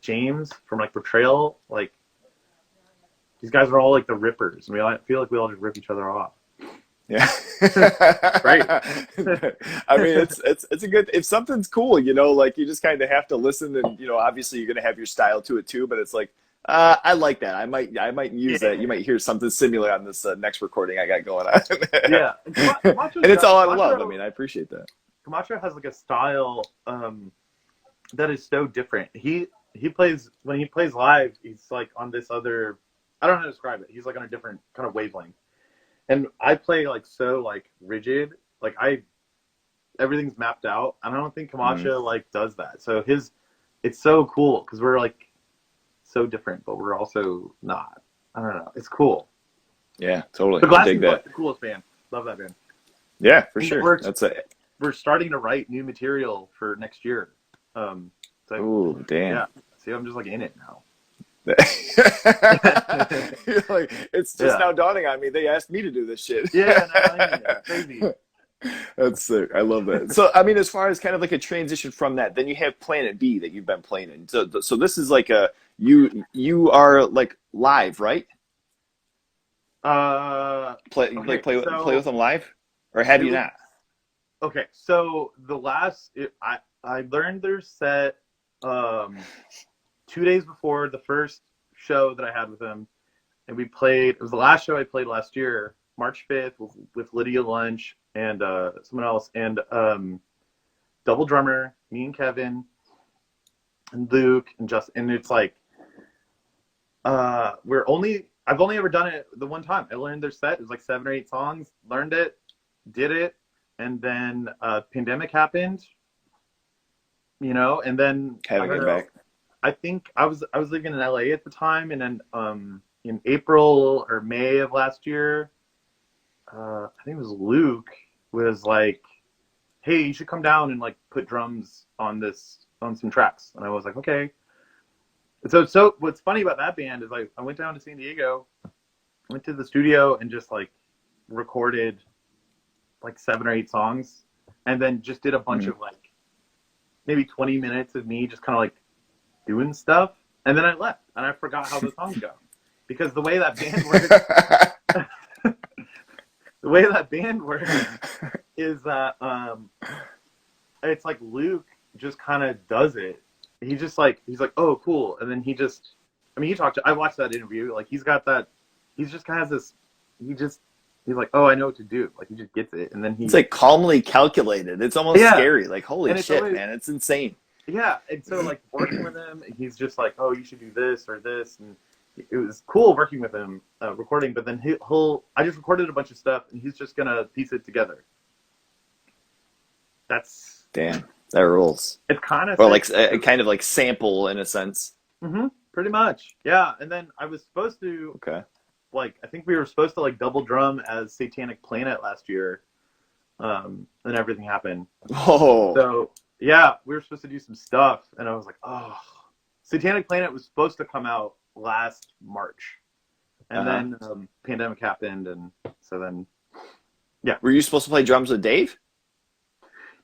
James from like Betrayal, like these guys are all like the rippers, and I feel like we all just rip each other off. Yeah. Right. I mean, it's a good, if something's cool, you know, like you just kind of have to listen and, you know, obviously you're going to have your style to it too, but it's like, I like that. I might use that. You might hear something similar on this next recording I got going on. Yeah. And it's all out of love. I mean, I appreciate that. Camacho has like a style that is so different. He plays, when he plays live, he's like on this other, I don't know how to describe it. He's like on a different kind of wavelength. And I play like so like rigid, like everything's mapped out. And I don't think Camacho like does that. So it's so cool because we're like so different, but we're also not. I don't know. It's cool. Yeah, totally. The I Glass dig that. Like the coolest band. Love that band. Yeah, for sure. That's it. We're starting to write new material for next year. Ooh, damn. Yeah. See, I'm just like in it now. You're like, it's just now dawning on me. They asked me to do this shit. Yeah, no, crazy. That's sick. I love that. So, I mean, as far as kind of like a transition from that, then you have Planet B that you've been playing in. So this is like you are like live, right? Play with them live, or have you not? Okay, so I learned their set 2 days before the first show that I had with them, and we played. It was the last show I played last year, March 5th, with Lydia Lunch and someone else, and double drummer, me and Kevin, and Luke, and Justin. And it's like I've only ever done it the one time. I learned their set. It was like 7 or 8 songs. Learned it, did it, and then pandemic happened. You know, and then Back. I think I was living in LA at the time, and then in April or May of last year, I think it was Luke was like, "Hey, you should come down and like put drums on some tracks." And I was like, "Okay." And so what's funny about that band is I went down to San Diego, went to the studio and just like recorded like 7 or 8 songs, and then just did a bunch of like maybe 20 minutes of me just kind of like doing stuff, and then I left and I forgot how the songs go, because the way that band works is that it's like Luke just kind of does it. He's like, oh cool, and then I watched that interview, like he's got that, he's just kind of this, he's like, oh, I know what to do, like he just gets it, and then it's like calmly calculated. It's almost scary, like holy shit, man, it's insane. Yeah, and so like working with him, he's just like, oh, you should do this or this, and it was cool working with him, recording. But then I just recorded a bunch of stuff, and he's just gonna piece it together. That's damn, that rules. It's kind of or like a kind of like sample in a sense. Pretty much, yeah. And then I was supposed to. Okay. like, I think we were supposed to like double drum as Satanic Planet last year, and everything happened. Oh, So yeah, we were supposed to do some stuff, and I was like, oh, Satanic Planet was supposed to come out last March, and uh-huh. then pandemic happened, and so then yeah, Were you supposed to play drums with Dave?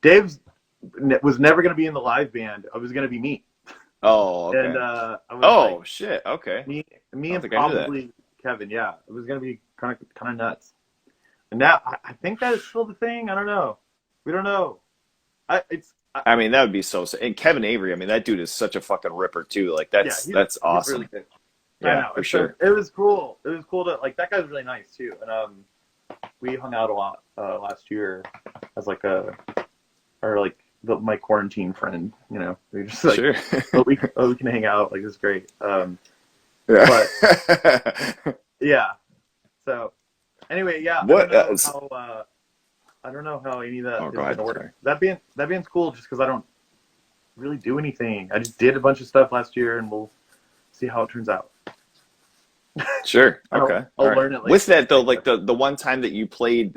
Dave was never going to be in the live band. I was going to be me, Oh, and okay. I was like Oh, shit. Okay. me I don't and think I knew that. probably Kevin. Yeah, it was going to be kind of nuts. And now I think that is still the thing. I don't know. We don't know. I mean, that would be so sick. And Kevin Avery, I mean, that dude is such a fucking ripper too. Like Yeah, that's he's really awesome. good. I Yeah, know. for sure. It was cool. It was cool to like that guy's really nice too. And we hung out a lot last year as like my quarantine friend. You know, we just like Sure. we can hang out. Like it's great. Yeah. But yeah. So anyway, yeah. What? I don't know how any of that Oh, is go going ahead. to Sorry. work. That band's cool just because I don't really do anything. I just did a bunch of stuff last year, and we'll see how it turns out. Sure. Okay. I'll All right. learn it later. With that though, like the one time that you played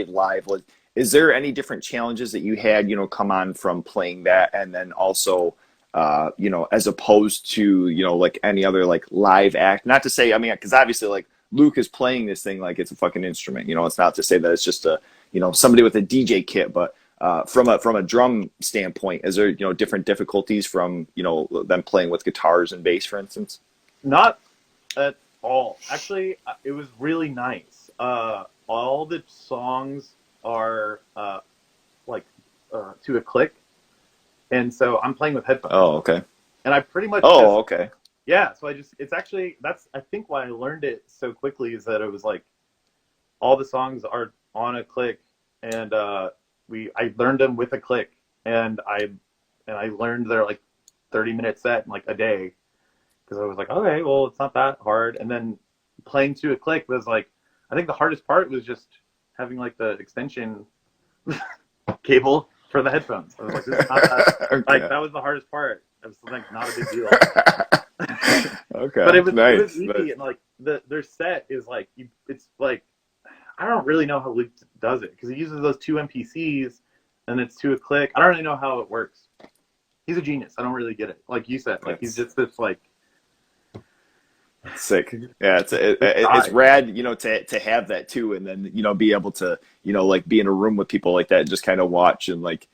live, like, is there any different challenges that you had, come on from playing that, and then also, as opposed to, like any other like live act? Not to say, I mean, because obviously, like Luke is playing this thing like it's a fucking instrument. It's not to say that it's just a, somebody with a DJ kit, but from a drum standpoint, is there, different difficulties from, them playing with guitars and bass, for instance? Not at all. Actually, it was really nice. All the songs are like to a click, and so I'm playing with headphones, Oh, okay. and I pretty much Oh, just okay. yeah. So it's actually that's I think why I learned it so quickly is that it was like all the songs are on a click, and I learned them with a click, and I learned their like 30-minute set in like a day because I was like, okay, well, it's not that hard. And then playing to a click was like, I think the hardest part was just having like the extension cable for the headphones. I was like, this is not that, like, Okay. that was the hardest part. It was like not a big deal. Okay. But it was Nice. easy, Nice. and like their set is like it's like I don't really know how Luke does it because he uses those two MPCs and it's to a click. I don't really know how it works. He's a genius. I don't really get it. Like you said, like he's That's just this like sick. Yeah, it's rad, to have that too, and then be able to like be in a room with people like that and just kind of watch and like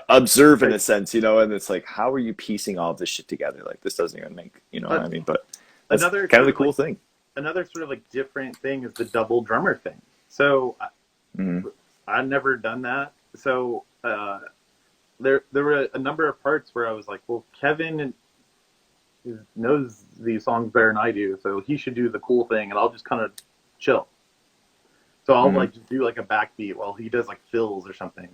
observe in a sense, and it's like, how are you piecing all of this shit together? Like this doesn't even make what I mean, but that's another kind of sort the of cool like thing. another sort of like different thing is the double drummer thing. So Mm-hmm. I've never done that. So there were a number of parts where I was like, well, Kevin knows these songs better than I do, so he should do the cool thing, and I'll just kind of chill. So I'll Mm-hmm. like just do like a backbeat while he does like fills or something.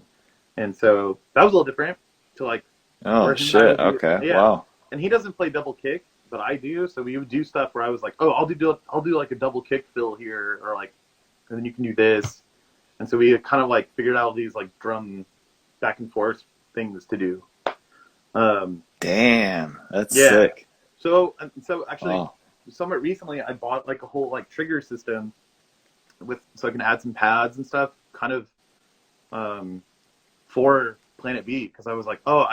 And so that was a little different to like Oh where him and I shit. would do, Okay. yeah. Wow. And he doesn't play double kick, but I do. So we would do stuff where I was like, oh, I'll do like a double kick fill here, or like, and then you can do this. And so we kind of like figured out these like drum back and forth things to do. Damn, that's Yeah. sick. So actually, Oh. somewhat recently, I bought like a whole like trigger system so I can add some pads and stuff, kind of for Planet B, because I was like, oh,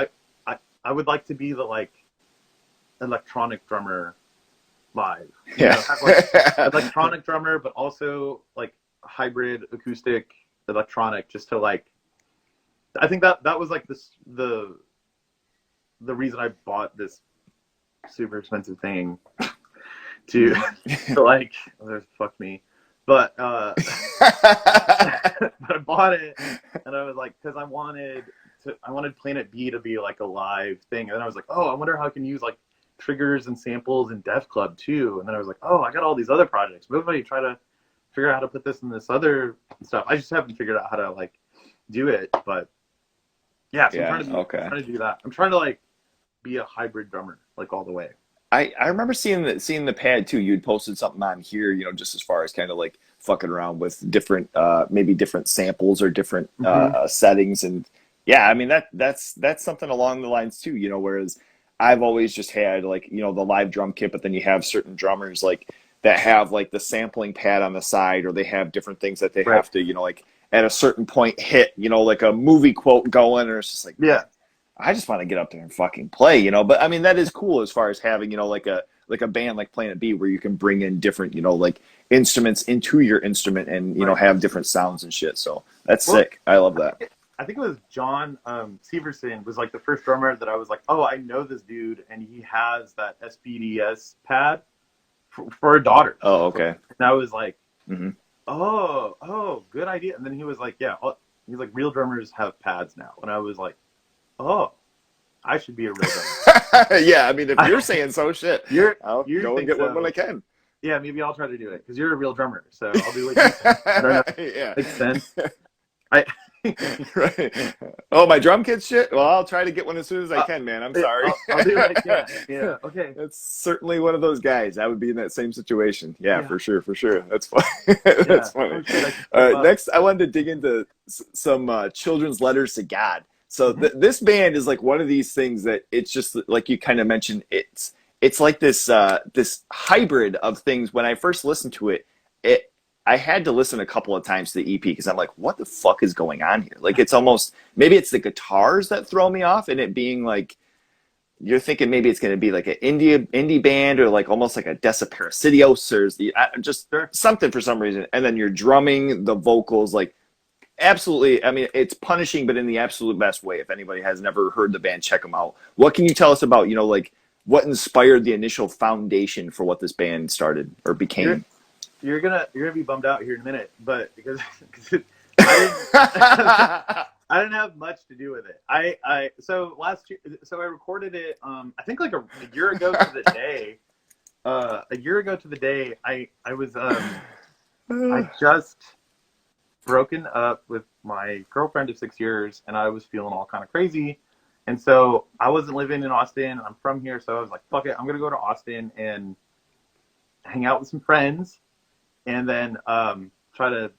I would like to be the like electronic drummer live. Yeah. Have like electronic drummer, but also like hybrid acoustic electronic, just to like. I think that was like the reason I bought this super expensive thing to like fuck me, but but I bought it and I was like, because I wanted Planet B to be like a live thing, and then I was like, oh, I wonder how I can use like triggers and samples in Def Club too, and then I was like, oh, I got all these other projects. What if I try to figure out how to put this in this other stuff? I just haven't figured out how to like do it, but yeah, so Yeah. I'm Okay. trying to do that. I'm trying to like be a hybrid drummer like all the way. I remember seeing the pad too. You'd posted something on here, just as far as kind of like fucking around with different maybe different samples or different settings, and yeah, I mean that's something along the lines too, whereas I've always just had like, the live drum kit, but then you have certain drummers like that have like the sampling pad on the side, or they have different things that they Right. have to, like at a certain point hit, like a movie quote going, or it's just like, man, Yeah. I just want to get up there and fucking play, But I mean, that is cool as far as having, like a band like Planet B where you can bring in different, like instruments into your instrument and, Right. have different sounds and shit. So that's Well, sick. I love that. I think it was John Severson was like the first drummer that I was like, oh, I know this dude, and he has that SPDS pad for a daughter. Oh, okay. And I was like, Mm-hmm. oh, good idea. And then he was like, yeah, he's like, real drummers have pads now. And I was like, oh, I should be a real drummer. Yeah, I mean, if you're saying so, shit, I'll you go and think get so. one when I can. Yeah, maybe I'll try to do it because you're a real drummer. So I'll do what you said. I don't know. Yeah. Makes sense. I Right. Oh, my drum kit shit? Well, I'll try to get one as soon as I can, man. I'm sorry. I'll do what I can. Yeah. Okay. That's certainly one of those guys. I would be in that same situation. Yeah, Yeah. for sure. That's funny. That's funny. Oh, shit, All right, next, I wanted to dig into some children's letters to God. So this band is like one of these things that it's just like you kind of mentioned. It's like this this hybrid of things. When I first listened to it, I had to listen a couple of times to the EP because I'm like, what the fuck is going on here? Like, it's almost, maybe it's the guitars that throw me off, and it being like, you're thinking maybe it's going to be like an indie band or like almost like a Desaparecidos or just something for some reason. And then you're drumming, the vocals, like absolutely. I mean, it's punishing, but in the absolute best way. If anybody has never heard the band, check them out. What can you tell us about, like what inspired the initial foundation for what this band started or became? You're gonna be bummed out here in a minute, but because I didn't have much to do with it. So last year, I recorded it. I think like a year ago to the day. A year ago to the day, I was I just broken up with my girlfriend of 6 years, and I was feeling all kind of crazy. And so I wasn't living in Austin. I'm from here, so I was like, fuck it, I'm gonna go to Austin and hang out with some friends. And then try to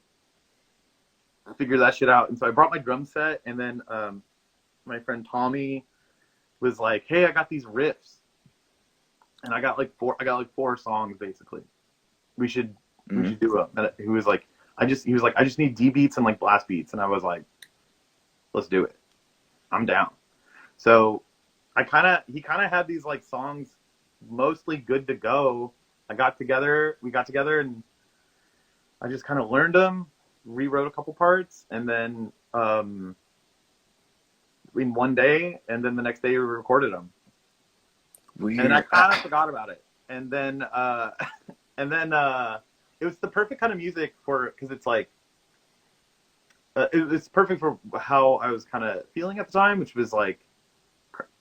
figure that shit out. And so I brought my drum set, and then my friend Tommy was like, "Hey, I got these riffs, and I got like four songs basically. We should do them." And he was like, "I just need D beats and like blast beats," and I was like, "Let's do it. I'm down." So he kind of had these like songs mostly good to go. We got together, and I just kind of learned them, rewrote a couple parts, and then in one day, and then the next day we recorded them. Weird. And I kind of forgot about it. And then it was the perfect kind of music because it's like it's perfect for how I was kind of feeling at the time, which was like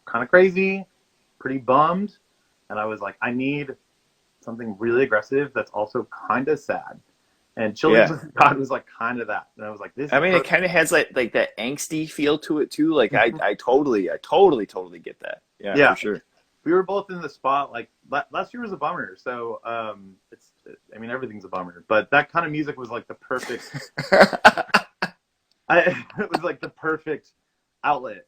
kind of crazy, pretty bummed, and I was like, I need something really aggressive that's also kind of sad. And Children's God was like kind of that, and I was like, "This." I mean, it kind of has like that angsty feel to it too. Like I totally get that. Yeah, for sure. We were both in the spot. Like last year was a bummer, so I mean, everything's a bummer, but that kind of music was like the perfect. It was like the perfect outlet.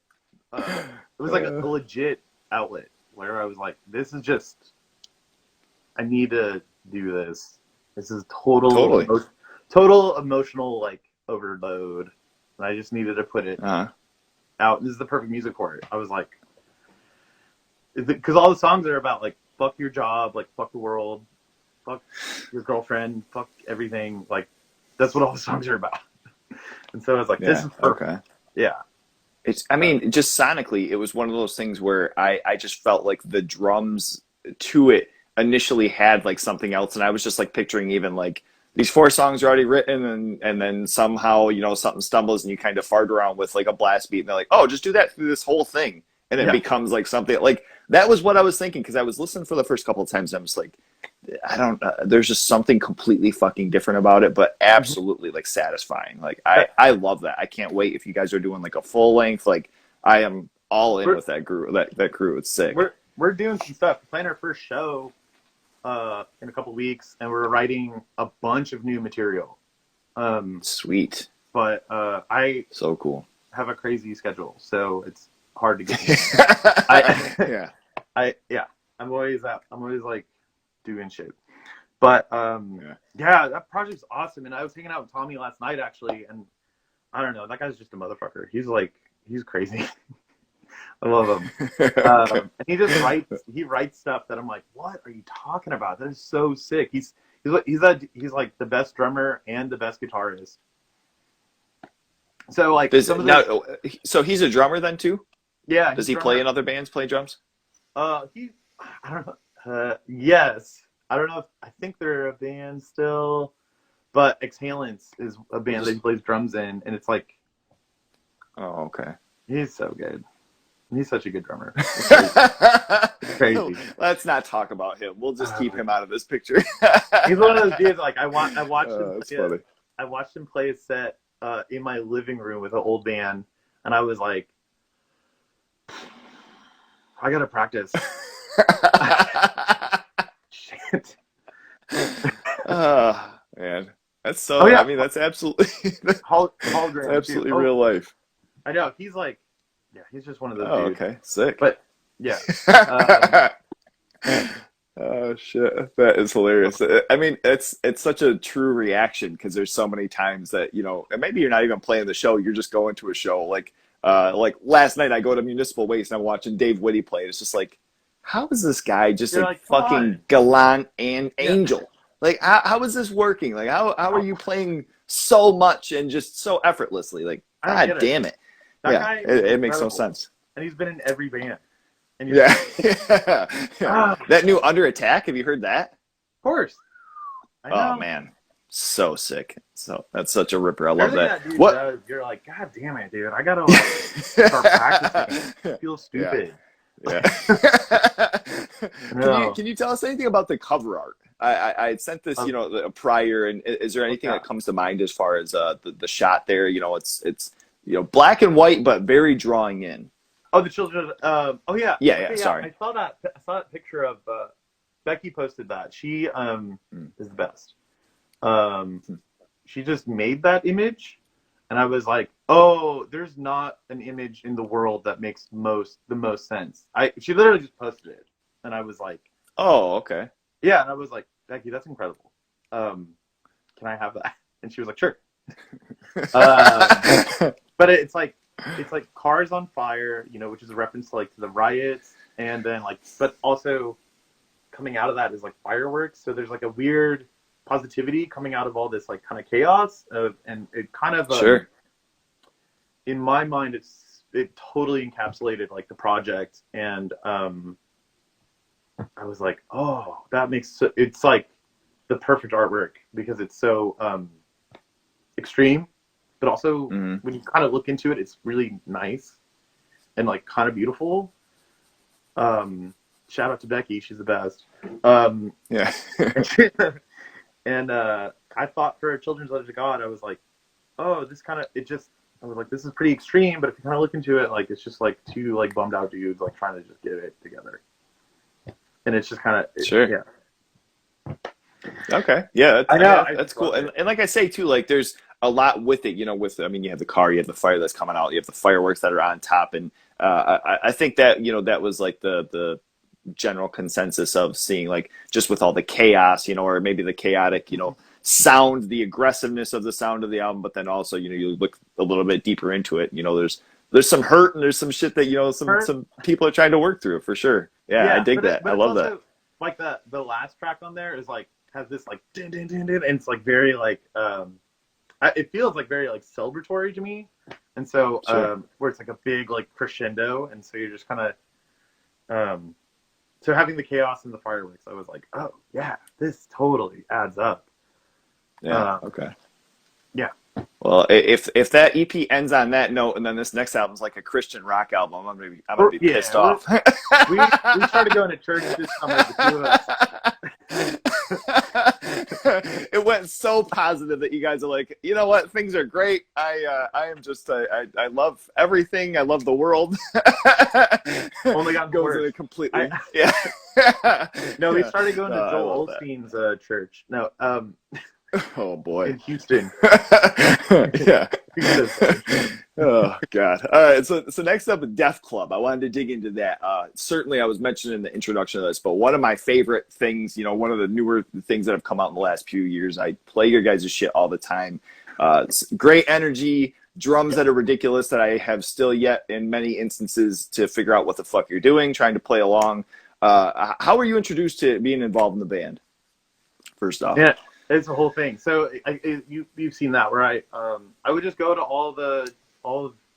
It was like a legit outlet where I was like, "This is just. I need to do this." This is total emotional like overload, and I just needed to put it out. This is the perfect music for it. I was like, because all the songs are about like fuck your job, like fuck the world, fuck your girlfriend, fuck everything. Like that's what all the songs are about. And so I was like, this is perfect. Okay. Yeah. I mean, just sonically, it was one of those things where I just felt like the drums to it initially had like something else, and I was just like picturing even like these 4 songs are already written, and then somehow something stumbles and you kind of fart around with like a blast beat, and they're like, oh, just do that through this whole thing, and it becomes like something like that. Was what I was thinking, because I was listening for the first couple of times, and I was like, I don't there's just something completely fucking different about it, but absolutely like satisfying. Like I love that. I can't wait if you guys are doing like a full length. Like I am all in with that crew. That crew, it's sick. We're doing some stuff. We're playing our first show in a couple weeks, and we're writing a bunch of new material. Sweet. But I so cool. Have a crazy schedule, so it's hard to get. I'm always like doing shit. But Yeah. yeah, that project's awesome. And I was hanging out with Tommy last night actually, and I don't know, that guy's just a motherfucker. He's crazy. I love him. Okay. And he writes stuff that I'm like, what are you talking about? That is so sick. He's like the best drummer and the best guitarist. So like Does some of the now? So he's a drummer then too? yeah, Does he's he play drummer. in other bands? Play drums? He I don't know. Yes. I don't know if I think they're a band still, but Exhalants is a band that he plays drums in, and it's like Oh, okay. he's so good. He's such a good drummer. It's crazy. It's crazy. Let's not talk about him. We'll just keep him out of this picture. He's one of those dudes. Like I watched him. That's funny. I watched him play a set in my living room with an old band, and I was like, I gotta practice. Shit. Oh, man. That's so, Oh yeah, I mean, that's absolutely, hologram. that's absolutely too. real life. I know. He's like, yeah, he's just one of those Oh, dudes. okay. Sick. But yeah, Oh shit, that is hilarious. I mean, it's such a true reaction because there's so many times that and maybe you're not even playing the show, you're just going to a show. Like last night, I go to Municipal Waste and I'm watching Dave Whitty play. It's just like, how is this guy just you're a like, come fucking on. gallant and Yeah. angel? Like, how is this working? Like, how are you playing so much and just so effortlessly? Like, I don't God get it. damn it. That Yeah, guy is it makes no incredible. sense. And he's been in every band. And he's Yeah. Yeah. Ah, That new Under Attack, have you heard that? of course. I know. Oh man, so sick. So that's such a ripper. I love Everything that. dude What? does, you're like, God damn it, dude. I gotta like start practicing. I feel stupid. Yeah. No. Can you tell us anything about the cover art? I had sent this, prior, and is there anything that comes to mind as far as the shot there? It's black and white, but very drawing in. Oh, the children. Oh yeah. Yeah, Okay, sorry. I saw that picture of Becky posted that. She is the best. She just made that image, and I was like, oh, there's not an image in the world that makes the most sense. She literally just posted it, and I was like, Oh, okay. yeah, and I was like, Becky, that's incredible. Can I have that? And she was like, sure. But it's like cars on fire, which is a reference to to the riots, and then but also coming out of that is like fireworks. So there's like a weird positivity coming out of all this like kind of chaos, and it kind of Sure. in my mind it totally encapsulated like the project, and I was like, oh, that makes it's like the perfect artwork because it's so extreme, but also when you kind of look into it, it's really nice and like kind of beautiful. Shout out to Becky, she's the best. Yeah. And I thought for a children's letter to God, I was like, oh, I was like, this is pretty extreme, but if you kind of look into it, like it's just like two like bummed out dudes like trying to just get it together, and it's just kind of Sure. Yeah. Okay. Yeah, I know. that's cool. And like I say too, like there's a lot with it, you have the car, you have the fire that's coming out, you have the fireworks that are on top. And I think that, that was like the general consensus of seeing like just with all the chaos, or maybe the chaotic, sound, the aggressiveness of the sound of the album. But then also, you look a little bit deeper into it, there's some hurt and there's some shit that, some people are trying to work through for sure. Yeah, I dig that. I love that. Like the last track on there is like has this like din din din din, and it's like very like it feels like very like celebratory to me, and so Sure. where it's like a big like crescendo, and so you're just kind of so having the chaos and the fireworks, I was like, oh yeah, this totally adds up. Yeah. Okay. Yeah. Well, if that EP ends on that note, and then this next album's like a Christian rock album, I'm gonna be pissed off. we started going to church this summer, the two of us. It went so positive that you guys are like, you know what, things are great. I am just I love everything. I love the world. Only got goes worse. in a completely yeah. No, we started going to No, I Joel love that. Osteen's church. No, Oh boy. in Houston. Yeah. Houston. Oh God. All right. So next up, Death Club. I wanted to dig into that. Certainly, I was mentioning in the introduction of this, but one of my favorite things, one of the newer things that have come out in the last few years. I play your guys' shit all the time. Great energy, drums that are ridiculous that I have still yet in many instances to figure out what the fuck you're doing, trying to play along. How were you introduced to being involved in the band? First off. Yeah, it's the whole thing. So you've seen that, where I would just go to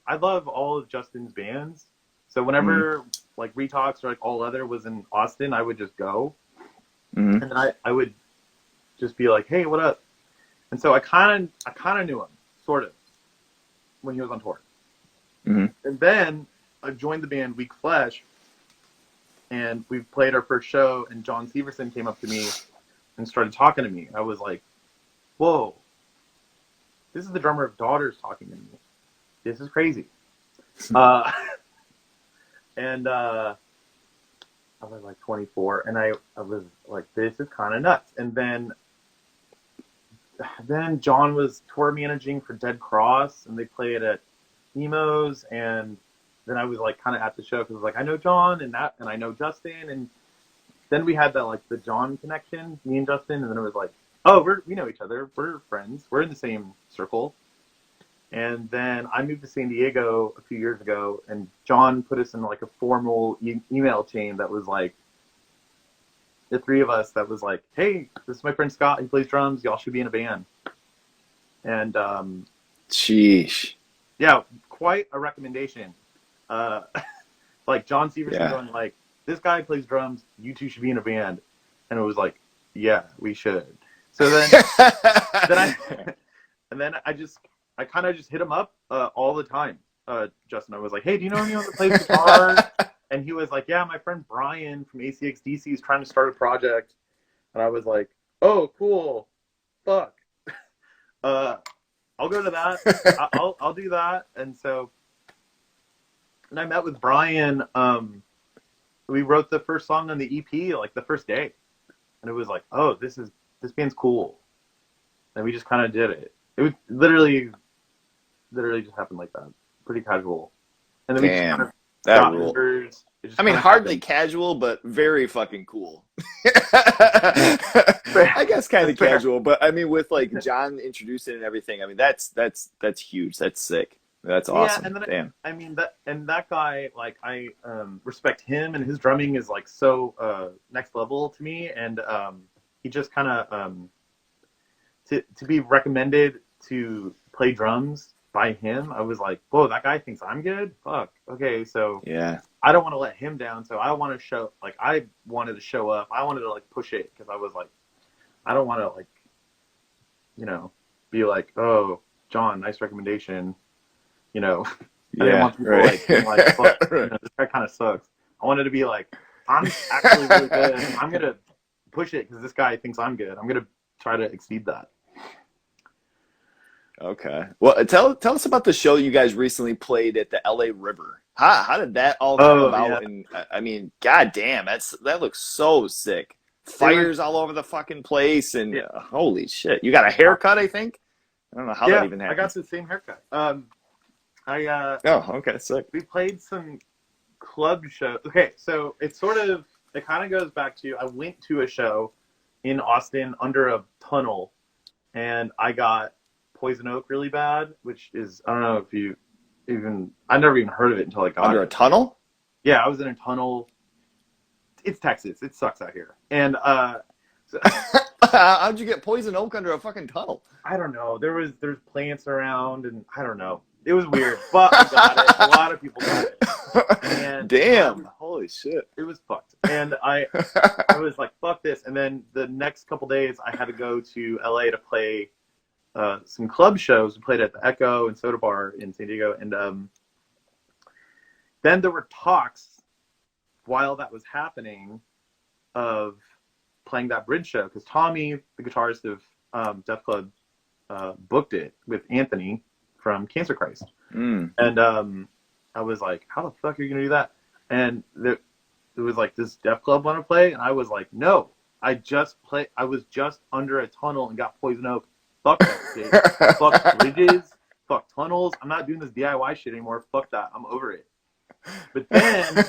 I love all of Justin's bands. So whenever like Retox or like All Other was in Austin, I would just go, and then I would just be like, hey, what up? And so I kind of knew him, sort of, when he was on tour. And then I joined the band Weak Flesh, and we played our first show, and John Severson came up to me and started talking to me. I was like, whoa, this is the drummer of Daughters talking to me. This is crazy. And I was like 24, and I was like, this is kind of nuts. And then John was tour managing for Dead Cross, and they played at Emo's, and then I was like kind of at the show because I was like, I know John and I know Justin, and then we had that like the John connection, me and Justin, and then it was like, oh, we know each other, we're friends, we're in the same circle. And then I moved to San Diego a few years ago, and John put us in like a formal email chain that was like the three of us, that was like, hey, this is my friend Scott, he plays drums, y'all should be in a band. And sheesh. Yeah, quite a recommendation. Like John Severson going like, this guy plays drums, you two should be in a band. And it was like, yeah, we should. So then I kind of just hit him up all the time. Justin, I was like, hey, do you know anyone that plays guitar? And he was like, yeah, my friend Brian from ACXDC is trying to start a project. And I was like, oh, cool. Fuck. I'll go to that. I'll do that. And I met with Brian. We wrote the first song on the EP like the first day, and it was like, oh, this band's cool. And we just kind of did it. It was literally just happened like that, pretty casual. And then we just kind of got members. I mean, hardly casual, but very fucking cool. I guess kind of casual, but I mean, with like John introducing and everything, I mean, that's huge. That's sick. That's awesome. Yeah, and then damn. That guy, like, I respect him, and his drumming is like so next level to me, and he just kind of to be recommended to play drums by him, I was like, whoa, that guy thinks I'm good? Fuck. Okay, so yeah. I don't want to let him down, so I wanted to show up. I wanted to like push it, because I was like, I don't want to like, be like, oh, John, nice recommendation. I didn't want people like being like, fuck, this guy kind of sucks. I wanted to be like, I'm actually really good. I'm gonna push it because this guy thinks I'm good. I'm gonna try to exceed that. Okay. Well, tell us about the show you guys recently played at the LA River. How did that all come about? Yeah. And I mean, goddamn, that looks so sick. Fires all over the fucking place, and holy shit, you got a haircut, I think. I don't know how that even happened. I got the same haircut. Okay, sick. We played some club shows. Okay, so it kind of goes back to, I went to a show in Austin under a tunnel, and I got poison oak really bad, which is, I don't know if you I never even heard of it until I got under a tunnel. Yeah, I was in a tunnel. It's Texas. It sucks out here. And so how'd you get poison oak under a fucking tunnel? I don't know. There's plants around, and I don't know. It was weird, but I got it. A lot of people got it. And, damn. Holy shit. It was fucked. And I was like, fuck this. And then the next couple days, I had to go to LA to play some club shows. We played at the Echo and Soda Bar in San Diego. And then there were talks while that was happening of playing that bridge show, because Tommy, the guitarist of Death Club, booked it with Anthony from Cancer Christ. And I was like, how the fuck are you gonna do that? And it was like, does Death Club want to play? And I was like, no, I was just under a tunnel and got poison oak. Fuck that shit. Fuck bridges. Fuck tunnels. I'm not doing this DIY shit anymore. Fuck that. I'm over it. But then,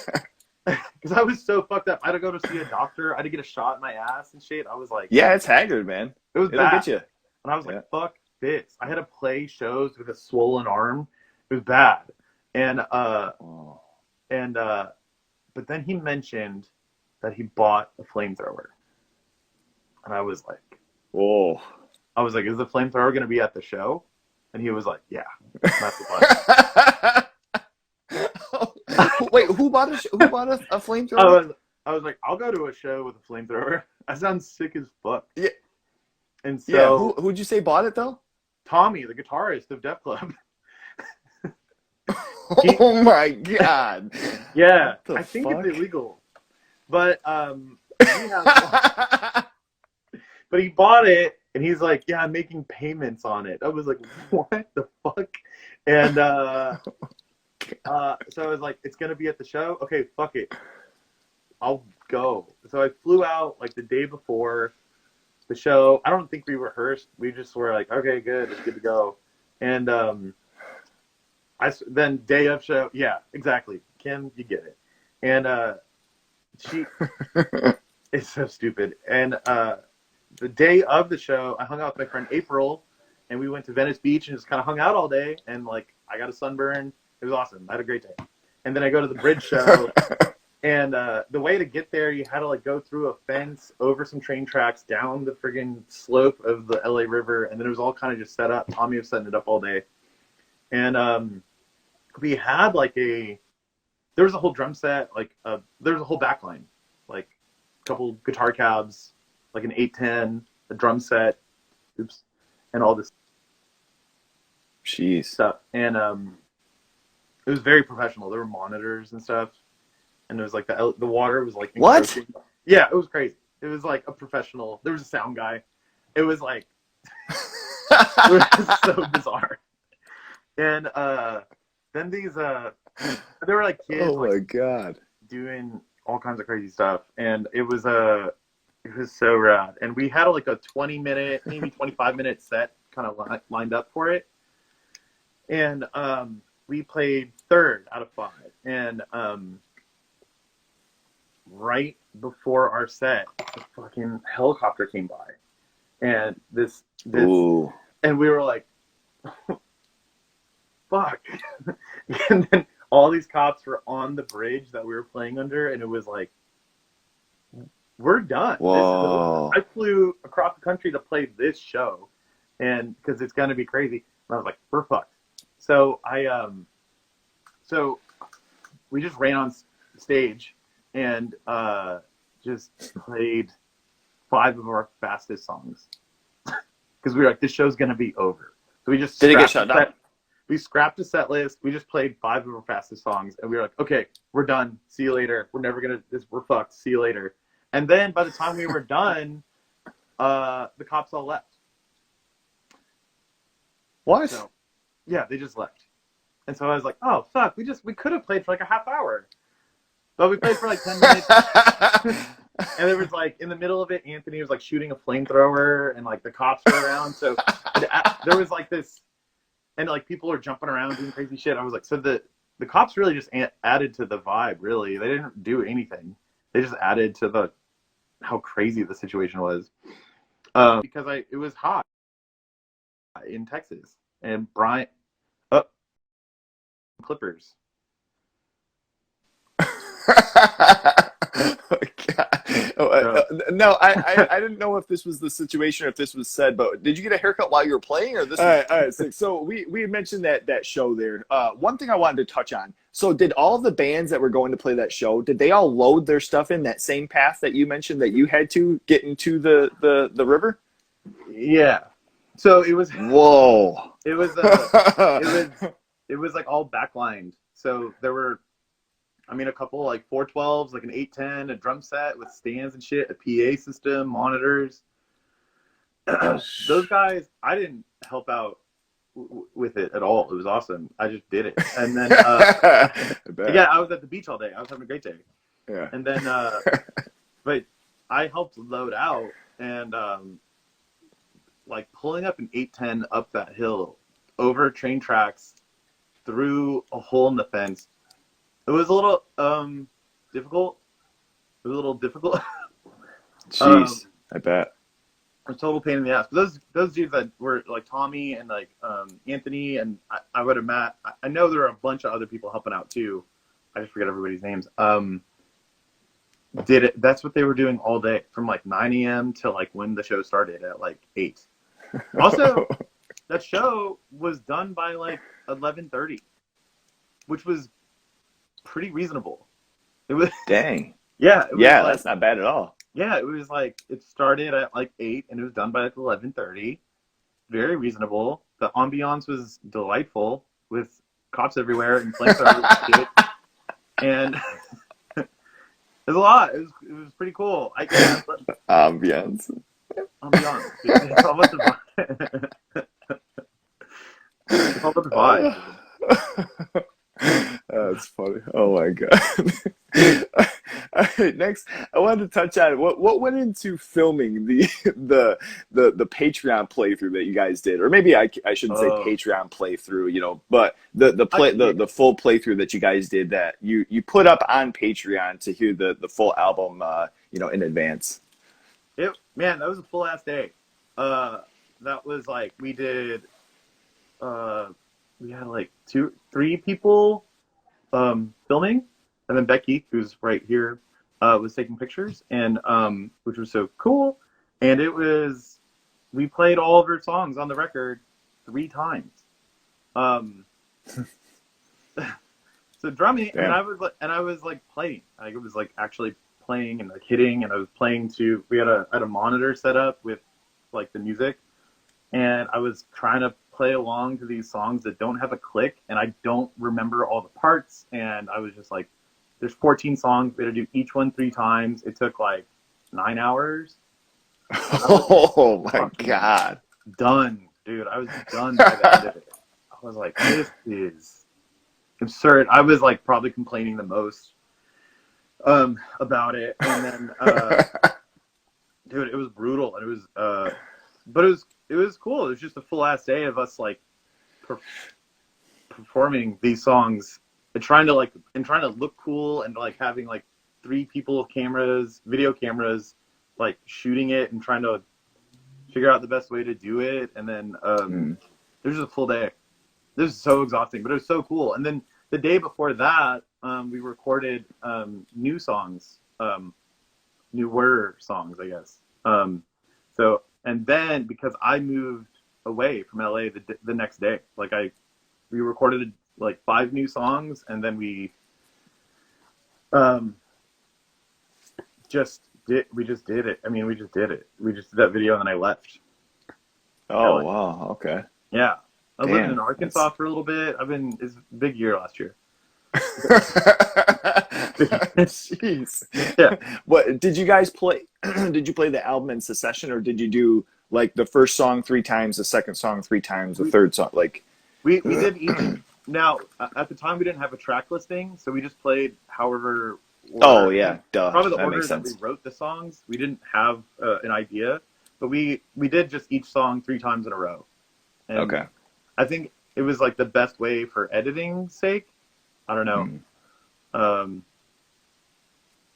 because I was so fucked up, I had to go to see a doctor. I had to get a shot in my ass and shit. I was like, Yeah, it's Haggard, man. it was It'll bad. get you. And I was like, fuck this. I had to play shows with a swollen arm. It was bad. And but then he mentioned that he bought a flamethrower. And I was like, Whoa. I was like, is the flamethrower going to be at the show? And he was like, yeah, that's the Wait, who bought a flamethrower? I was like, I'll go to a show with a flamethrower. That sounds sick as fuck. Yeah. And so, yeah, who'd you say bought it though? Tommy, the guitarist of Def Club. Oh my god. Yeah, I think it's illegal. But but he bought it and he's like, yeah, I'm making payments on it. I was like, what the fuck? And so I was like, it's gonna be at the show? Okay, fuck it. I'll go. So I flew out like the day before the show. I don't think we rehearsed. We just were like, okay, good, it's good to go. And then day of show, yeah, exactly. Kim, you get it. And it's so stupid. And the day of the show, I hung out with my friend April, and we went to Venice Beach and just kind of hung out all day. And like, I got a sunburn. It was awesome. I had a great day. And then I go to the bridge show, and the way to get there, you had to like go through a fence, over some train tracks, down the friggin' slope of the LA River, and then it was all kind of just set up. Tommy was setting it up all day. And we had like there was a whole drum set, like there was a whole back line, like a couple guitar cabs, like an 810, a drum set, and all this stuff. And it was very professional. There were monitors and stuff, and it was like the water was like what? Yeah, it was crazy. It was like a professional. There was a sound guy. It was like it was so bizarre. And then these there were like kids. Oh my god! Doing all kinds of crazy stuff, and it was so rad. And we had like a 20-minute, maybe 25-minute set kind of lined up for it. And we played third out of 5. And right before our set, the fucking helicopter came by, and this Ooh. And we were like, fuck. And then all these cops were on the bridge that we were playing under, and it was like, we're done. Whoa. I flew across the country to play this show, and because it's gonna be crazy. And I was like, we're fucked. So so we just ran on stage and just played 5 of our fastest songs because we were like, this show's gonna be over. So we just did it get shut down? We scrapped a set list. We just played 5 of our fastest songs, and we were like, okay, we're done. See you later. We're never gonna. We're fucked. See you later. And then by the time we were done, the cops all left. What? So, yeah, they just left. And so I was like, oh fuck, we could have played for like a half hour, but we played for like 10 minutes. And there was like in the middle of it, Anthony was like shooting a flamethrower, and like the cops were around. So there was like this. And like people are jumping around doing crazy shit. I was like, so the cops really just added to the vibe. Really, they didn't do anything. They just added to how crazy the situation was. Because it was hot in Texas, and Brian, Clippers. No, I didn't know if this was the situation or if this was said, but did you get a haircut while you were playing, or this? All right. So we mentioned that show there. One thing I wanted to touch on. So did all of the bands that were going to play that show, did they all load their stuff in that same path that you mentioned that you had to get into the river? Yeah. So it was. Whoa. It was. It was like all backlined. So there were. I mean, a couple like 412s, like an 810, a drum set with stands and shit, a PA system, monitors. Those guys, I didn't help out with it at all. It was awesome. I just did it. And then, yeah, I was at the beach all day. I was having a great day. Yeah. And then, but I helped load out, and like pulling up an 810 up that hill, over train tracks, through a hole in the fence. It was a little difficult. It was a little difficult. um, Jeez, I bet. a total pain in the ass. But those dudes that were like Tommy and like Anthony, and I would have met. I know there are a bunch of other people helping out too. I just forget everybody's names. Did it? That's what they were doing all day from like 9 a.m. to like when the show started at like 8. Also, that show was done by like 11:30, which was pretty reasonable. It was Dang. yeah, it was Yeah, like that's not bad at all. yeah, it was like it started at like 8 and it was done by like 11:30. Very reasonable. The ambiance was delightful with cops everywhere and flamethrowers and shit. And it was a lot. It was pretty cool. I guess Ambience. ambiance. It's all about the vibe. It's all about the vibe. That's funny. Oh my god. All right, next, I wanted to touch on what went into filming the Patreon playthrough that you guys did, or maybe I shouldn't say Oh, Patreon playthrough, but the full playthrough that you guys did that you put up on Patreon to hear the full album, in advance. man, that was a full ass day. That was like we did. We had like 3 people filming, and then Becky, who's right here, was taking pictures, and which was so cool. And we played all of her songs on the record 3 times. Um, so drumming, Damn. and I was like playing. Like it was like actually playing and like hitting, and I was playing to. We had a monitor set up with like the music, and I was trying to play along to these songs that don't have a click, and I don't remember all the parts, and I was just like, there's 14 songs, we had to do each one 3 times. It took like 9 hours. Oh my god. Done, dude. I was done by the end of it. I was like, this is absurd. I was like probably complaining the most about it, and then dude, it was brutal, and it was but it was cool. It was just a full ass day of us like performing these songs and trying to look cool, and like having like 3 people with cameras, video cameras, like shooting it and trying to figure out the best way to do it. And then it was just a full day. This is so exhausting, but it was so cool. And then the day before that, we recorded new songs, newer songs, I guess. So, and then because I moved away from LA the next day, like we recorded like 5 new songs, and then we just did it. I mean, we just did it. We just did that video, and then I left. Oh LA. wow. Okay. Yeah. I was living in Damn. Arkansas for a little bit. It's a big year last year. Jeez. Yeah. What did you guys play? Did you play the album in succession, or did you do like the first song 3 times, the second song 3 times, the third song like? We did each. Now, at the time, we didn't have a track listing, so we just played however Oh order. yeah, duh. Probably the That order makes that we sense. wrote the songs. We didn't have an idea, but we did just each song 3 times in a row. And Okay. I think it was like the best way for editing's sake. I don't know.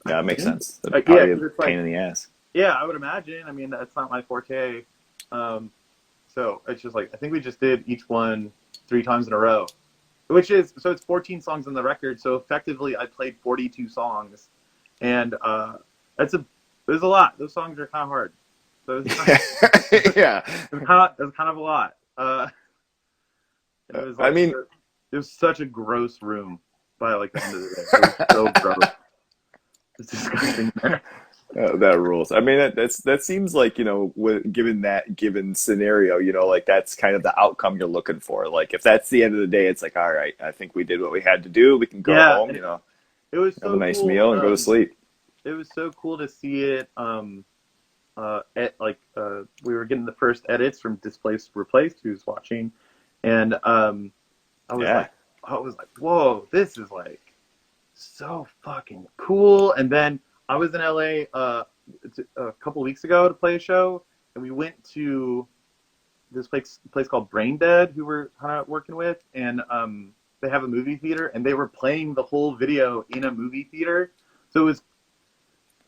Yeah, it makes sense. That'd Yeah, probably a 'cause it's like, pain in the ass. yeah, I would imagine. I mean, that's not my forte. So it's just like, I think we just did each one 3 times in a row, so it's 14 songs on the record. So effectively, I played 42 songs, and it was a lot. Those songs are kind of hard. So it was Yeah. it was kind of a lot. It was like, I mean, it was such a gross room by like the end of the day. It was so gross. It's disgusting there. that rules. I mean, that seems like, given that given scenario, like that's kind of the outcome you're looking for. Like if that's the end of the day, it's like, all right, I think we did what we had to do. We can go Yeah, home, it was have a so nice cool. meal and go to sleep. It was so cool to see it. We were getting the first edits from Displaced Replaced, who's watching, and I was like, whoa, this is like so fucking cool. And then I was in LA a couple weeks ago to play a show, and we went to this place called Brain Dead, who we're kind of working with, and they have a movie theater, and they were playing the whole video in a movie theater. So it was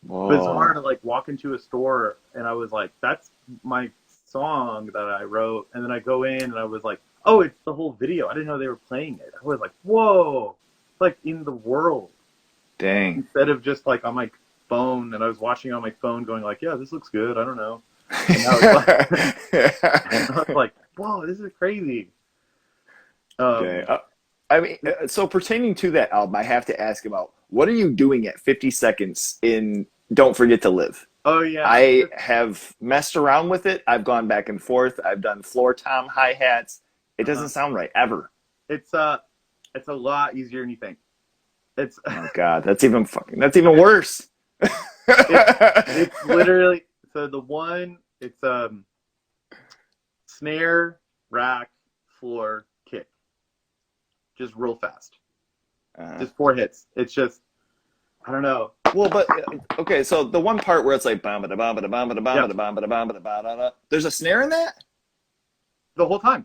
bizarre Whoa. to like walk into a store, and I was like, "That's my song that I wrote," and then I go in, and I was like, "Oh, it's the whole video." I didn't know they were playing it. I was like, "Whoa!" It's like in the world Dang. instead of just like on my phone, and I was watching on my phone, going like, "Yeah, this looks good." I don't know, and now it's like, I was like, "Whoa, this is crazy." Dang. Um, I mean, so pertaining to that album, I have to ask about what are you doing at 50 seconds in Don't Forget to Live? oh yeah, I have messed around with it. I've gone back and forth. I've done floor tom hi-hats. It uh-huh. doesn't sound right ever. It's it's a lot easier than you think. It's Oh God, that's even worse. it's it's literally so the one it's snare, rack, floor, kick, just real fast, Uh, just 4 hits. It's just I don't know. well, but okay, so the one part where it's like bam ba bam ba bam ba bam Yeah, ba bam ba bam ba ba da da. There's a snare in that? the whole time.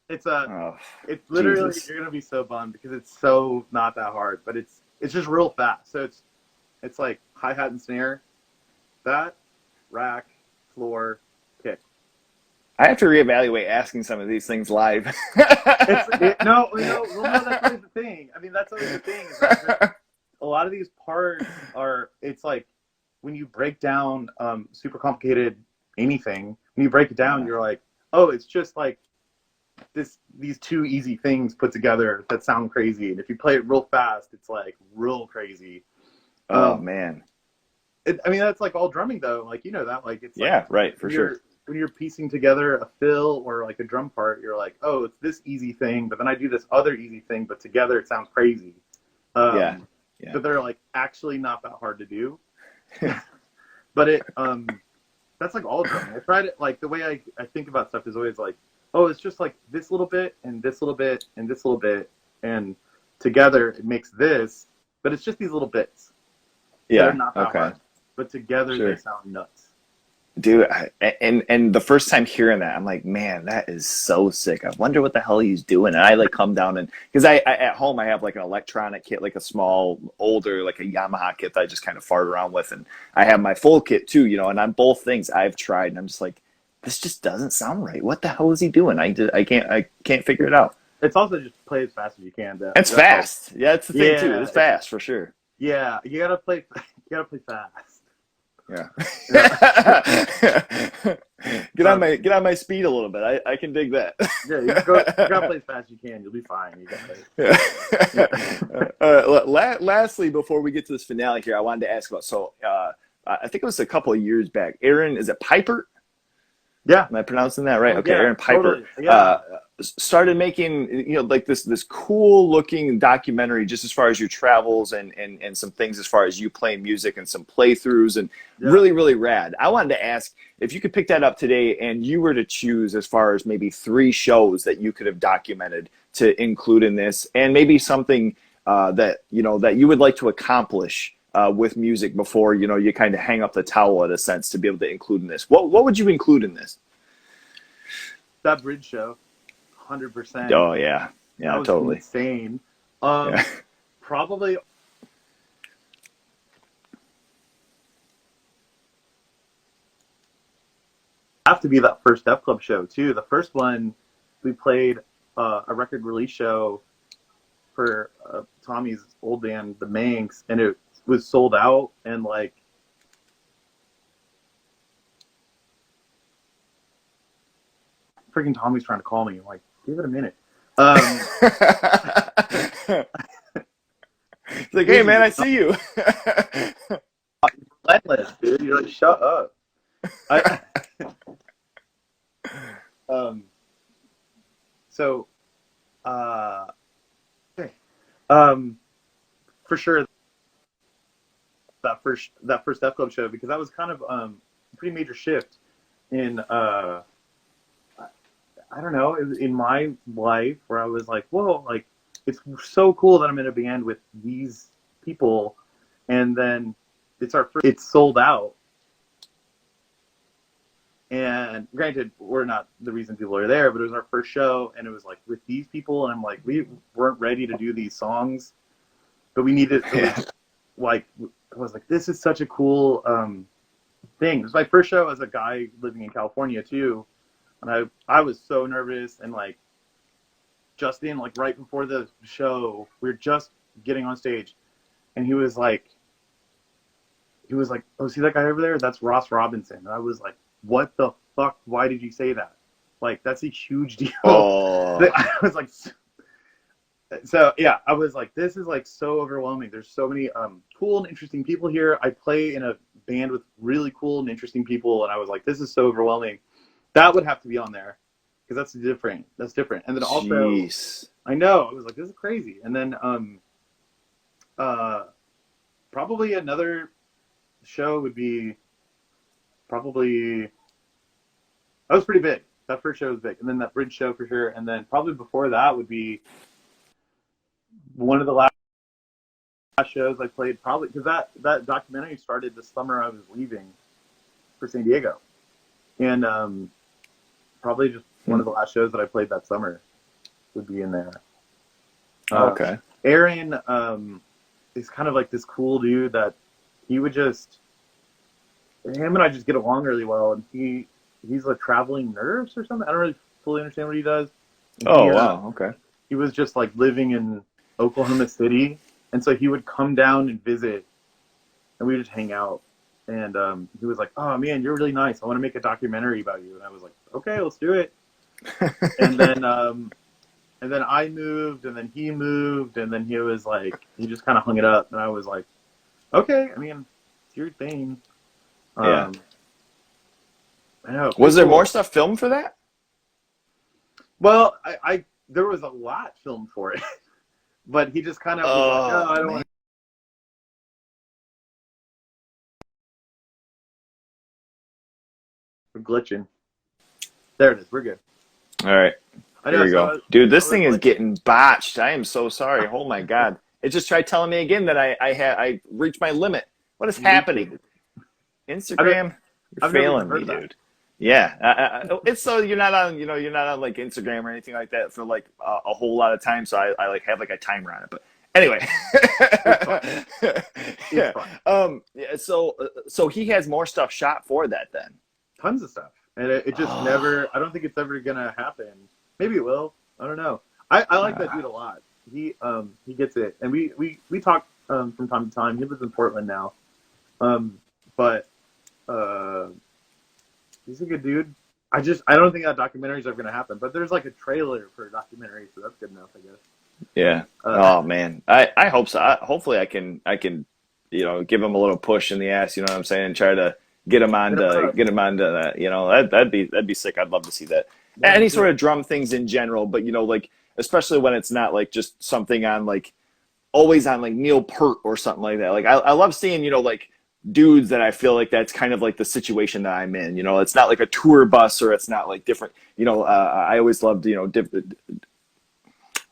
It's Oh, it's literally Jesus. you're gonna be so bummed because it's so not that hard, but it's just real fast. So it's like hi hat and snare, that rack, floor, kick. I have to reevaluate asking some of these things live. No, well, no, that's always the thing. I mean, that's always the thing is that a lot of these parts are. It's like when you break down super complicated anything. When you break it down, Yeah. you're like, oh, it's just like these two easy things put together that sound crazy. And if you play it real fast, it's like real crazy. Oh Um, man. I mean, that's like all drumming though. Like you know that. Like it's like Yeah, right, for sure. when you're piecing together a fill or like a drum part, you're like, oh, it's this easy thing, but then I do this other easy thing, but together it sounds crazy. Yeah. Um, Yeah. but they're like actually not that hard to do. But it that's like all drumming. I tried it like the way I think about stuff is always like, oh, it's just like this little bit and this little bit and this little bit and together it makes this, but it's just these little bits that are Yeah. not that Okay. hard. But together they Sure. sound nuts. Dude, and the first time hearing that, I'm like, man, that is so sick. I wonder what the hell he's doing. And I like come down and because I at home I have like an electronic kit, like a small, older, like a Yamaha kit that I just kind of fart around with, and I have my full kit too, and on both things I've tried, and I'm just like, this just doesn't sound right. What the hell is he doing? I can't figure it out. It's also just play as fast as you can. It's That's all. fast. Yeah, it's the thing too. Yeah, It's fast for sure. yeah. You gotta play. You gotta play fast. Yeah. Yeah. Get on my speed a little bit. I can dig that. Yeah. You go. You gotta play as fast as you can. You'll be fine. You gotta. Yeah. Lastly, before we get to this finale here, I wanted to ask about. So, I think it was a couple of years back. Aaron, is it Piper? Yeah. Am I pronouncing that right? Okay, Yeah. Aaron Piper Totally. Yeah. started making like this cool looking documentary just as far as your travels and some things as far as you playing music and some playthroughs and Yeah. really really rad. I wanted to ask if you could pick that up today and you were to choose as far as maybe 3 shows that you could have documented to include in this and maybe something that that you would like to accomplish with music before you kind of hang up the towel in a sense to be able to include in this. What would you include in this? That bridge show. 100%. Oh yeah, That yeah, was totally. insane. Yeah, Probably have to be that first Def Club show too. The first one we played a record release show for Tommy's old band, the Manx, and it was sold out. And like, freaking Tommy's trying to call me. I'm like, give it a minute. it's like, hey man, I see you. Relentless, dude. You're like, shut up. I, so, okay. For sure, that first Def Club show because that was kind of a pretty major shift in I don't know in my life where I was like, whoa, like it's so cool that I'm in a band with these people, and then it's sold out. And granted, we're not the reason people are there, but it was our first show, and it was like with these people, and I'm like, we weren't ready to do these songs, but we needed to like I was like, this is such a cool thing. It was my first show as a guy living in California too, and I was so nervous, and like Justin, like right before the show, we were just getting on stage, and he was like, oh, see that guy over there? That's Ross Robinson. And I was like, what the fuck? Why did you say that? Like, that's a huge deal. Oh. I was like, so yeah, I was like, this is like so overwhelming. There's so many cool and interesting people here. I play in a band with really cool and interesting people, and I was like, this is so overwhelming. That would have to be on there because that's different. That's different. And then also, Jeez. I know, I was like, this is crazy. And then probably another show would be probably that was pretty big. That first show was big, and then that bridge show for sure. And then probably before that would be one of the last shows I played. Probably because that documentary started the summer I was leaving for San Diego, and probably just one of the last shows that I played that summer would be in there. Okay. Aaron is kind of like this cool dude that he would just him and I just get along really well, and he's a traveling nurse or something. I don't really fully understand what he does. And Wow. Okay. He was just like living in Oklahoma City, and so he would come down and visit, and we would just hang out. And he was like, "Oh man, you're really nice. I want to make a documentary about you." And I was like, "Okay, let's do it." and then I moved, and then he moved, and then he was like, he just kind of hung it up, and I was like, "Okay, I mean, it's your thing." Yeah. I know. Was there more stuff filmed for that? Well, I there was a lot filmed for it, but he just kind of was like, "Oh, I don't want to." Glitching. There it is. We're good. All right. I Here know. we go. So Dude, this thing is getting botched. I am so sorry. Oh my God. It just tried telling me again that I reached my limit. What is happening? Instagram, you're failing me, dude. Yeah, it's so you're not on like Instagram or anything like that for like a whole lot of time. So I like have like a timer on it. But anyway, yeah. Yeah. So he has more stuff shot for that then. Tons of stuff, and it just never. I don't think it's ever gonna happen. Maybe it will. I don't know. I like that dude a lot. He gets it, and we talk from time to time. He lives in Portland now, but he's a good dude. I don't think that documentary is ever gonna happen. But there's like a trailer for a documentary, so that's good enough, I guess. Yeah. Oh man, I hope so. Hopefully I can give him a little push in the ass. You know what I'm saying? Try to get him onto that. That'd be sick. I'd love to see that. Yeah, Any sort of drum things in general, but like especially when it's not like just something on like always on like Neil Peart or something like that. Like I love seeing like dudes that I feel like that's kind of like the situation that I'm in. It's not like a tour bus or it's not like different. I always loved different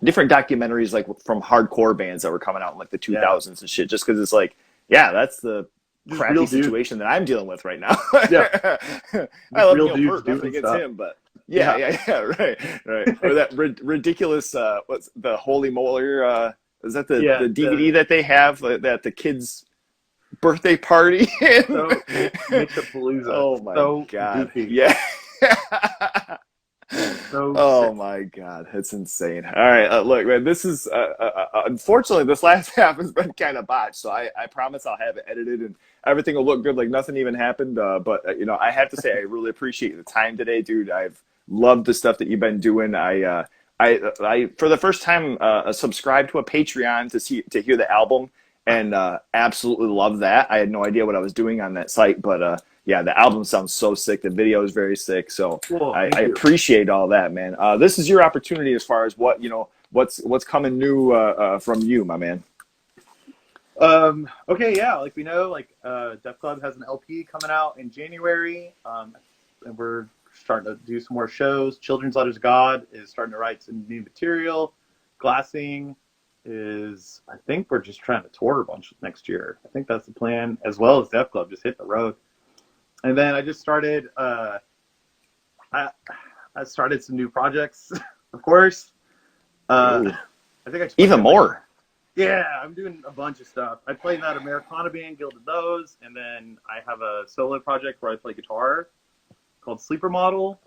documentaries like from hardcore bands that were coming out in like the 2000s and shit. Just because it's like, yeah, that's the just crappy situation that I'm dealing with right now. Yeah, I love real Neil Peart, dudes nothing doing against stuff. him, but right. Or that ridiculous what's the Holy Molar? Is that the DVD that they have that the kids' birthday party? So Mixapalooza. Oh my God! Goofy. Yeah. So sick. My God, it's insane. All right, look, man, this is unfortunately this last half has been kind of botched. So I promise I'll have it edited and everything will look good, like nothing even happened. But I have to say I really appreciate the time today, dude. I've loved the stuff that you've been doing. I for the first time subscribed to a Patreon to hear the album and absolutely love that. I had no idea what I was doing on that site, but yeah, the album sounds so sick. The video is very sick. So cool. I appreciate all that, man. This is your opportunity as far as what's coming new from you, my man. Okay, yeah, like we know, like Def Club has an LP coming out in January, and we're starting to do some more shows. Children's Letters God is starting to write some new material. Glassing is I think we're just trying to tour a bunch next year. I think that's the plan, as well as Def Club, just hit the road. And then I just started. I started some new projects, of course. I think I even more. Yeah, I'm doing a bunch of stuff. I play in that Americana band, Gilded Lows, and then I have a solo project where I play guitar called Sleeper Model.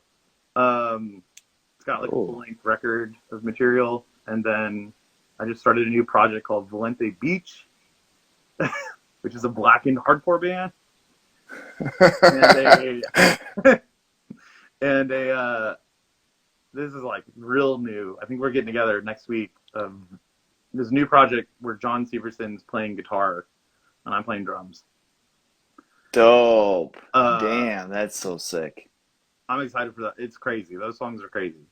It's got like a full-length record of material, and then I just started a new project called Valente Beach, which is a blackened hardcore band. and this is like real new. I think we're getting together next week. This new project where John Severson's playing guitar and I'm playing drums. Dope. Damn, that's so sick. I'm excited for that. It's crazy. Those songs are crazy.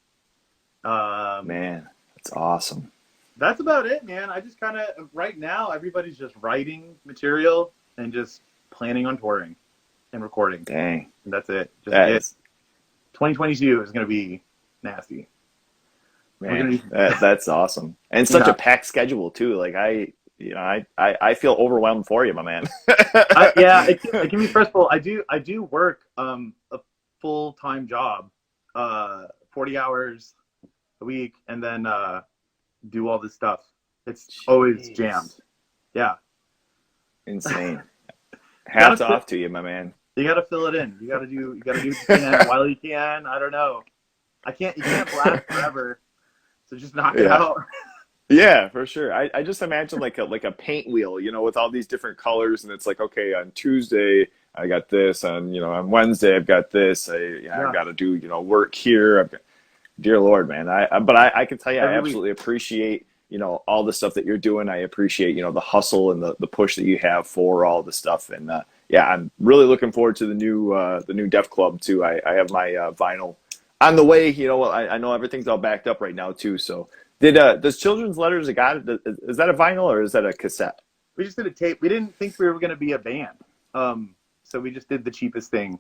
Man, that's awesome. That's about it, man. I just kind of, right now, everybody's just writing material and just planning on touring and recording. Dang. And that's it. 2022 is going to be nasty. Man, that's awesome. And such a packed schedule too. Like I feel overwhelmed for you, my man. It can be stressful. I do work a full-time job, 40 hours a week, and then do all this stuff. It's always jammed. Yeah. Insane. Hats off to you, my man. You got to fill it in. You got to do what you can while you can. I don't know. You can't blast forever. So just knock it out. Yeah, for sure. I just imagine like a paint wheel, you know, with all these different colors, and it's like, okay, on Tuesday I got this, on Wednesday I've got this. I've got to do work here. Dear Lord, man. I can tell you, I absolutely appreciate all the stuff that you're doing. I appreciate the hustle and the push that you have for all the stuff, and I'm really looking forward to the new Def Club too. I have my vinyl on the way. I know everything's all backed up right now too. So does Children's Letters of God, is that a vinyl or is that a cassette? We just did a tape. We didn't think we were going to be a band. So we just did the cheapest thing.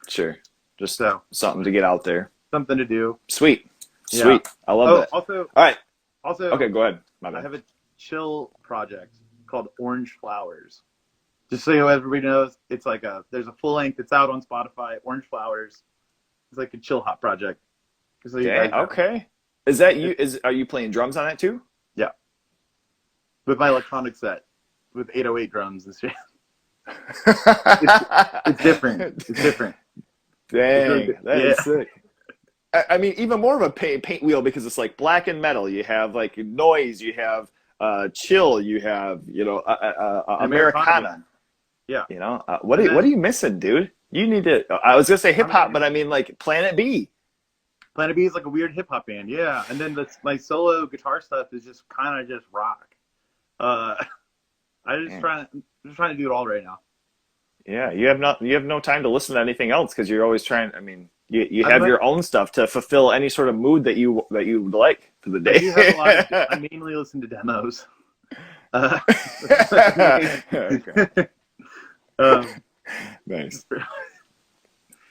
Sure. Just something to get out there. Something to do. Sweet. I love that. Also, all right. Also, okay, go ahead. My bad. I have a chill project called Orange Flowers. Just so everybody knows, it's like there's a full length. It's out on Spotify. Orange Flowers. It's like a chill hop project. So okay. Is that you? Are you playing drums on it too? Yeah. With my electronic set, with 808 drums this year. It's different. It's different. Dang, that is sick. I mean, even more of a paint wheel because it's like black and metal. You have like noise. You have chill. You have Americana. Yeah. What are you missing, dude? You need to. I was gonna say hip hop, but I mean like Planet B. Planet B is like a weird hip hop band, yeah. And then my solo guitar stuff is just kind of just rock. I'm just trying to do it all right now. Yeah, you have no time to listen to anything else because you're always trying. I mean, you have your own stuff to fulfill any sort of mood that you like for the day. I mainly listen to demos. Nice.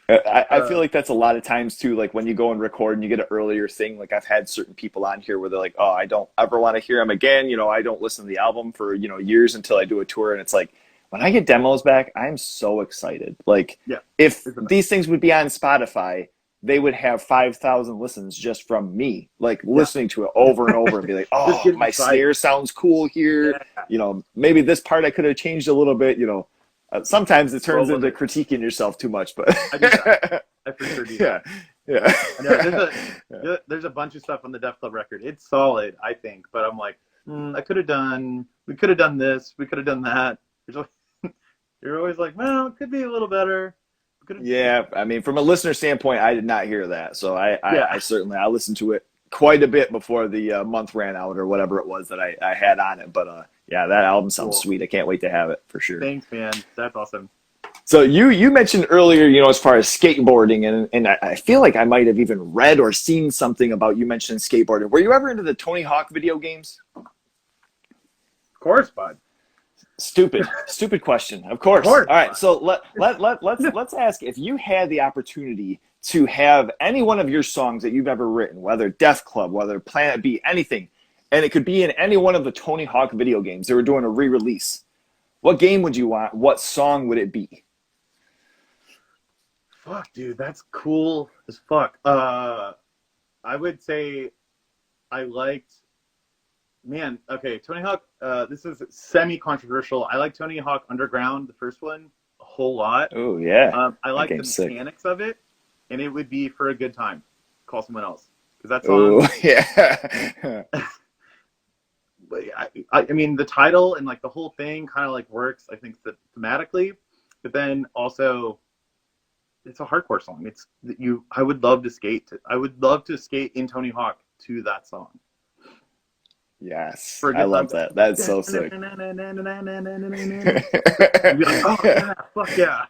I feel like that's a lot of times too, like when you go and record and you get an earlier thing, like I've had certain people on here where they're like, oh, I don't ever want to hear them again. I don't listen to the album for, years until I do a tour. And it's like, when I get demos back, I'm so excited. Like if these things would be on Spotify, they would have 5,000 listens just from me, like listening to it over and over and be like, oh, my snare sounds cool here. Yeah. Maybe this part I could have changed a little bit, sometimes it turns into critiquing yourself too much, but I do that. I for sure do that. Yeah. There's a bunch of stuff on the Def Club record. It's solid, I think, but I'm like, we could have done this, we could have done that. You're always like, well, it could be a little better. Yeah, I mean, from a listener standpoint, I did not hear that, so I certainly listened to it quite a bit before the month ran out or whatever it was that I had on it, but that album sounds sweet. I can't wait to have it for sure. Thanks, man. That's awesome. So you mentioned earlier, as far as skateboarding, and I feel like I might have even read or seen something about you mentioning skateboarding. Were you ever into the Tony Hawk video games? Of course, bud. Stupid question. Of course. All right. So let's ask if you had the opportunity to have any one of your songs that you've ever written, whether Def Club, whether Planet B, anything, and it could be in any one of the Tony Hawk video games. They were doing a re-release. What game would you want? What song would it be? Fuck, dude, that's cool as fuck. I would say I liked. Man, okay, Tony Hawk. This is semi-controversial. I like Tony Hawk Underground, the first one, a whole lot. Oh yeah, I like the mechanics of it, and it would be for a good time. Call someone else because that song. Oh yeah. I mean, the title and like the whole thing kind of like works. I think that thematically, but then also it's a hardcore song. It's you. I would love to skate. I would love to skate in Tony Hawk to that song. Yes, I love that. That's so sick. You'd be like, oh yeah, fuck yeah.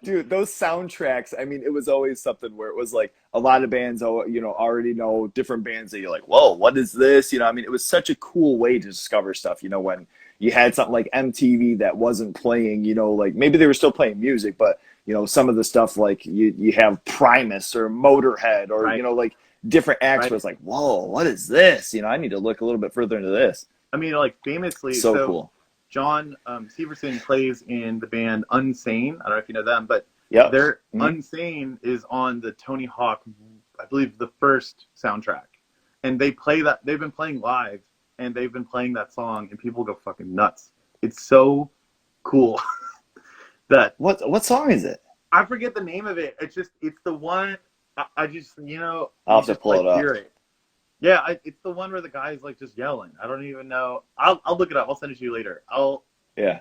Dude, those soundtracks, I mean, it was always something where it was like a lot of bands, already know different bands that you're like, whoa, what is this? I mean, it was such a cool way to discover stuff, when you had something like MTV that wasn't playing, like maybe they were still playing music, but, some of the stuff like you have Primus or Motorhead or, right. Like different acts right. where it's like, whoa, what is this? I need to look a little bit further into this. I mean, like famously, so cool. John Severson plays in the band Unsane. I don't know if you know them, but yep. their Unsane is on the Tony Hawk, I believe, the first soundtrack. And they play that. They've been playing live, and they've been playing that song, and people go fucking nuts. It's so cool. What song is it? I forget the name of it. It's the one. I just I'll have to pull it up. Hear it. Yeah, it's the one where the guy's like just yelling. I don't even know. I'll look it up. I'll send it to you later. Yeah.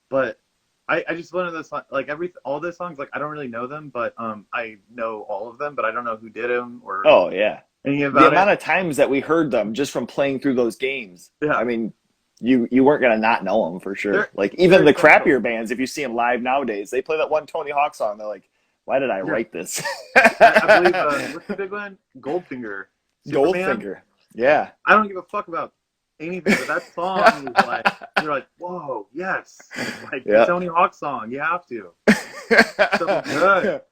But I just one of those like all those songs, like I don't really know them, but I know all of them, but I don't know who did them or. Oh yeah. Anything about the amount of times that we heard them just from playing through those games. Yeah. I mean, you weren't gonna not know them for sure. Like even the crappier bands, if you see them live nowadays, they play that one Tony Hawk song. They're like, why did I write this? I believe what's the big one? Goldfinger. Superman? Goldfinger. Yeah. I don't give a fuck about anything, but that song is like you're like, whoa, yes, like the Tony Hawk song. You have to. So good.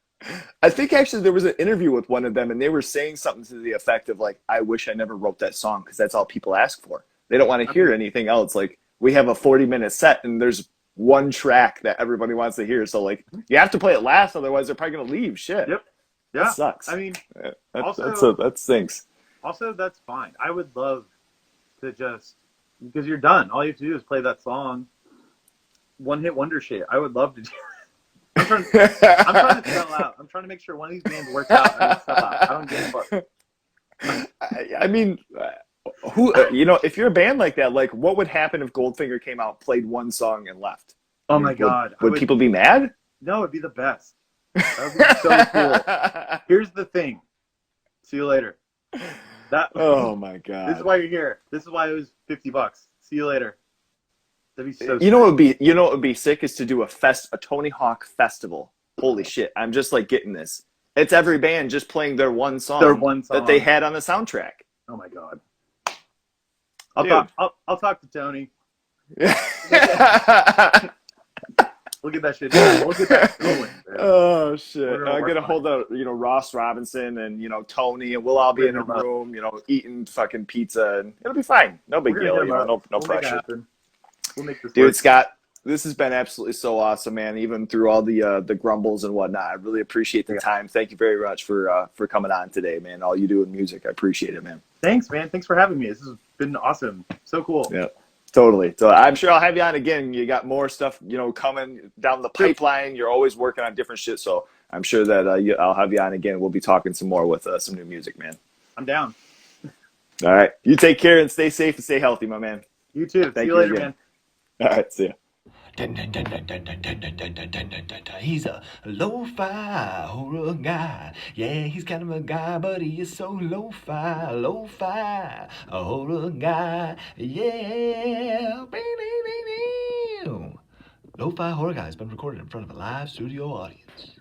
I think actually there was an interview with one of them, and they were saying something to the effect of like, "I wish I never wrote that song because that's all people ask for. They don't want to hear anything else. Like we have a 40-minute set, and there's one track that everybody wants to hear. So like you have to play it last, otherwise they're probably gonna leave. Shit. Yep. Yeah. That sucks. I mean, that stinks. Also, that's fine. I would love to just because you're done. All you have to do is play that song. One hit wonder shit. I would love to do. I'm trying to sell out. I'm trying to make sure one of these bands works out. I sell out. I don't give a fuck. I mean, who if you're a band like that, like what would happen if Goldfinger came out, played one song, and left? Oh my god! Would people be mad? No, it'd be the best. That would be so cool. Here's the thing. See you later. Oh my god! This is why you're here. This is why it was $50. See you later. That'd be so. What would be sick is to do a Tony Hawk festival. Holy shit! I'm just like getting this. It's every band just playing their one song that they had on the soundtrack. Oh my god! I'll talk to Tony. We'll get that shit done. We'll get that going. Oh shit! I'm gonna hold out, Ross Robinson and Tony, and we'll all be in a room, eating fucking pizza, and it'll be fine. No big deal. No pressure. We'll make this dude, work. Scott, this has been absolutely so awesome, man. Even through all the grumbles and whatnot, I really appreciate the time. Thank you very much for coming on today, man. All you do in music, I appreciate it, man. Thanks, man. Thanks for having me. This has been awesome. So cool. Yeah. Totally. So I'm sure I'll have you on again. You got more stuff, coming down the pipeline. You're always working on different shit. So I'm sure that I'll have you on again. We'll be talking some more with some new music, man. I'm down. All right. You take care and stay safe and stay healthy, my man. You too. See you later, man. All right. See ya. He's a lo-fi horror guy. Yeah, he's kind of a guy, but he is so lo-fi a horror guy. Yeah. Lo-fi horror guy has been recorded in front of a live studio audience.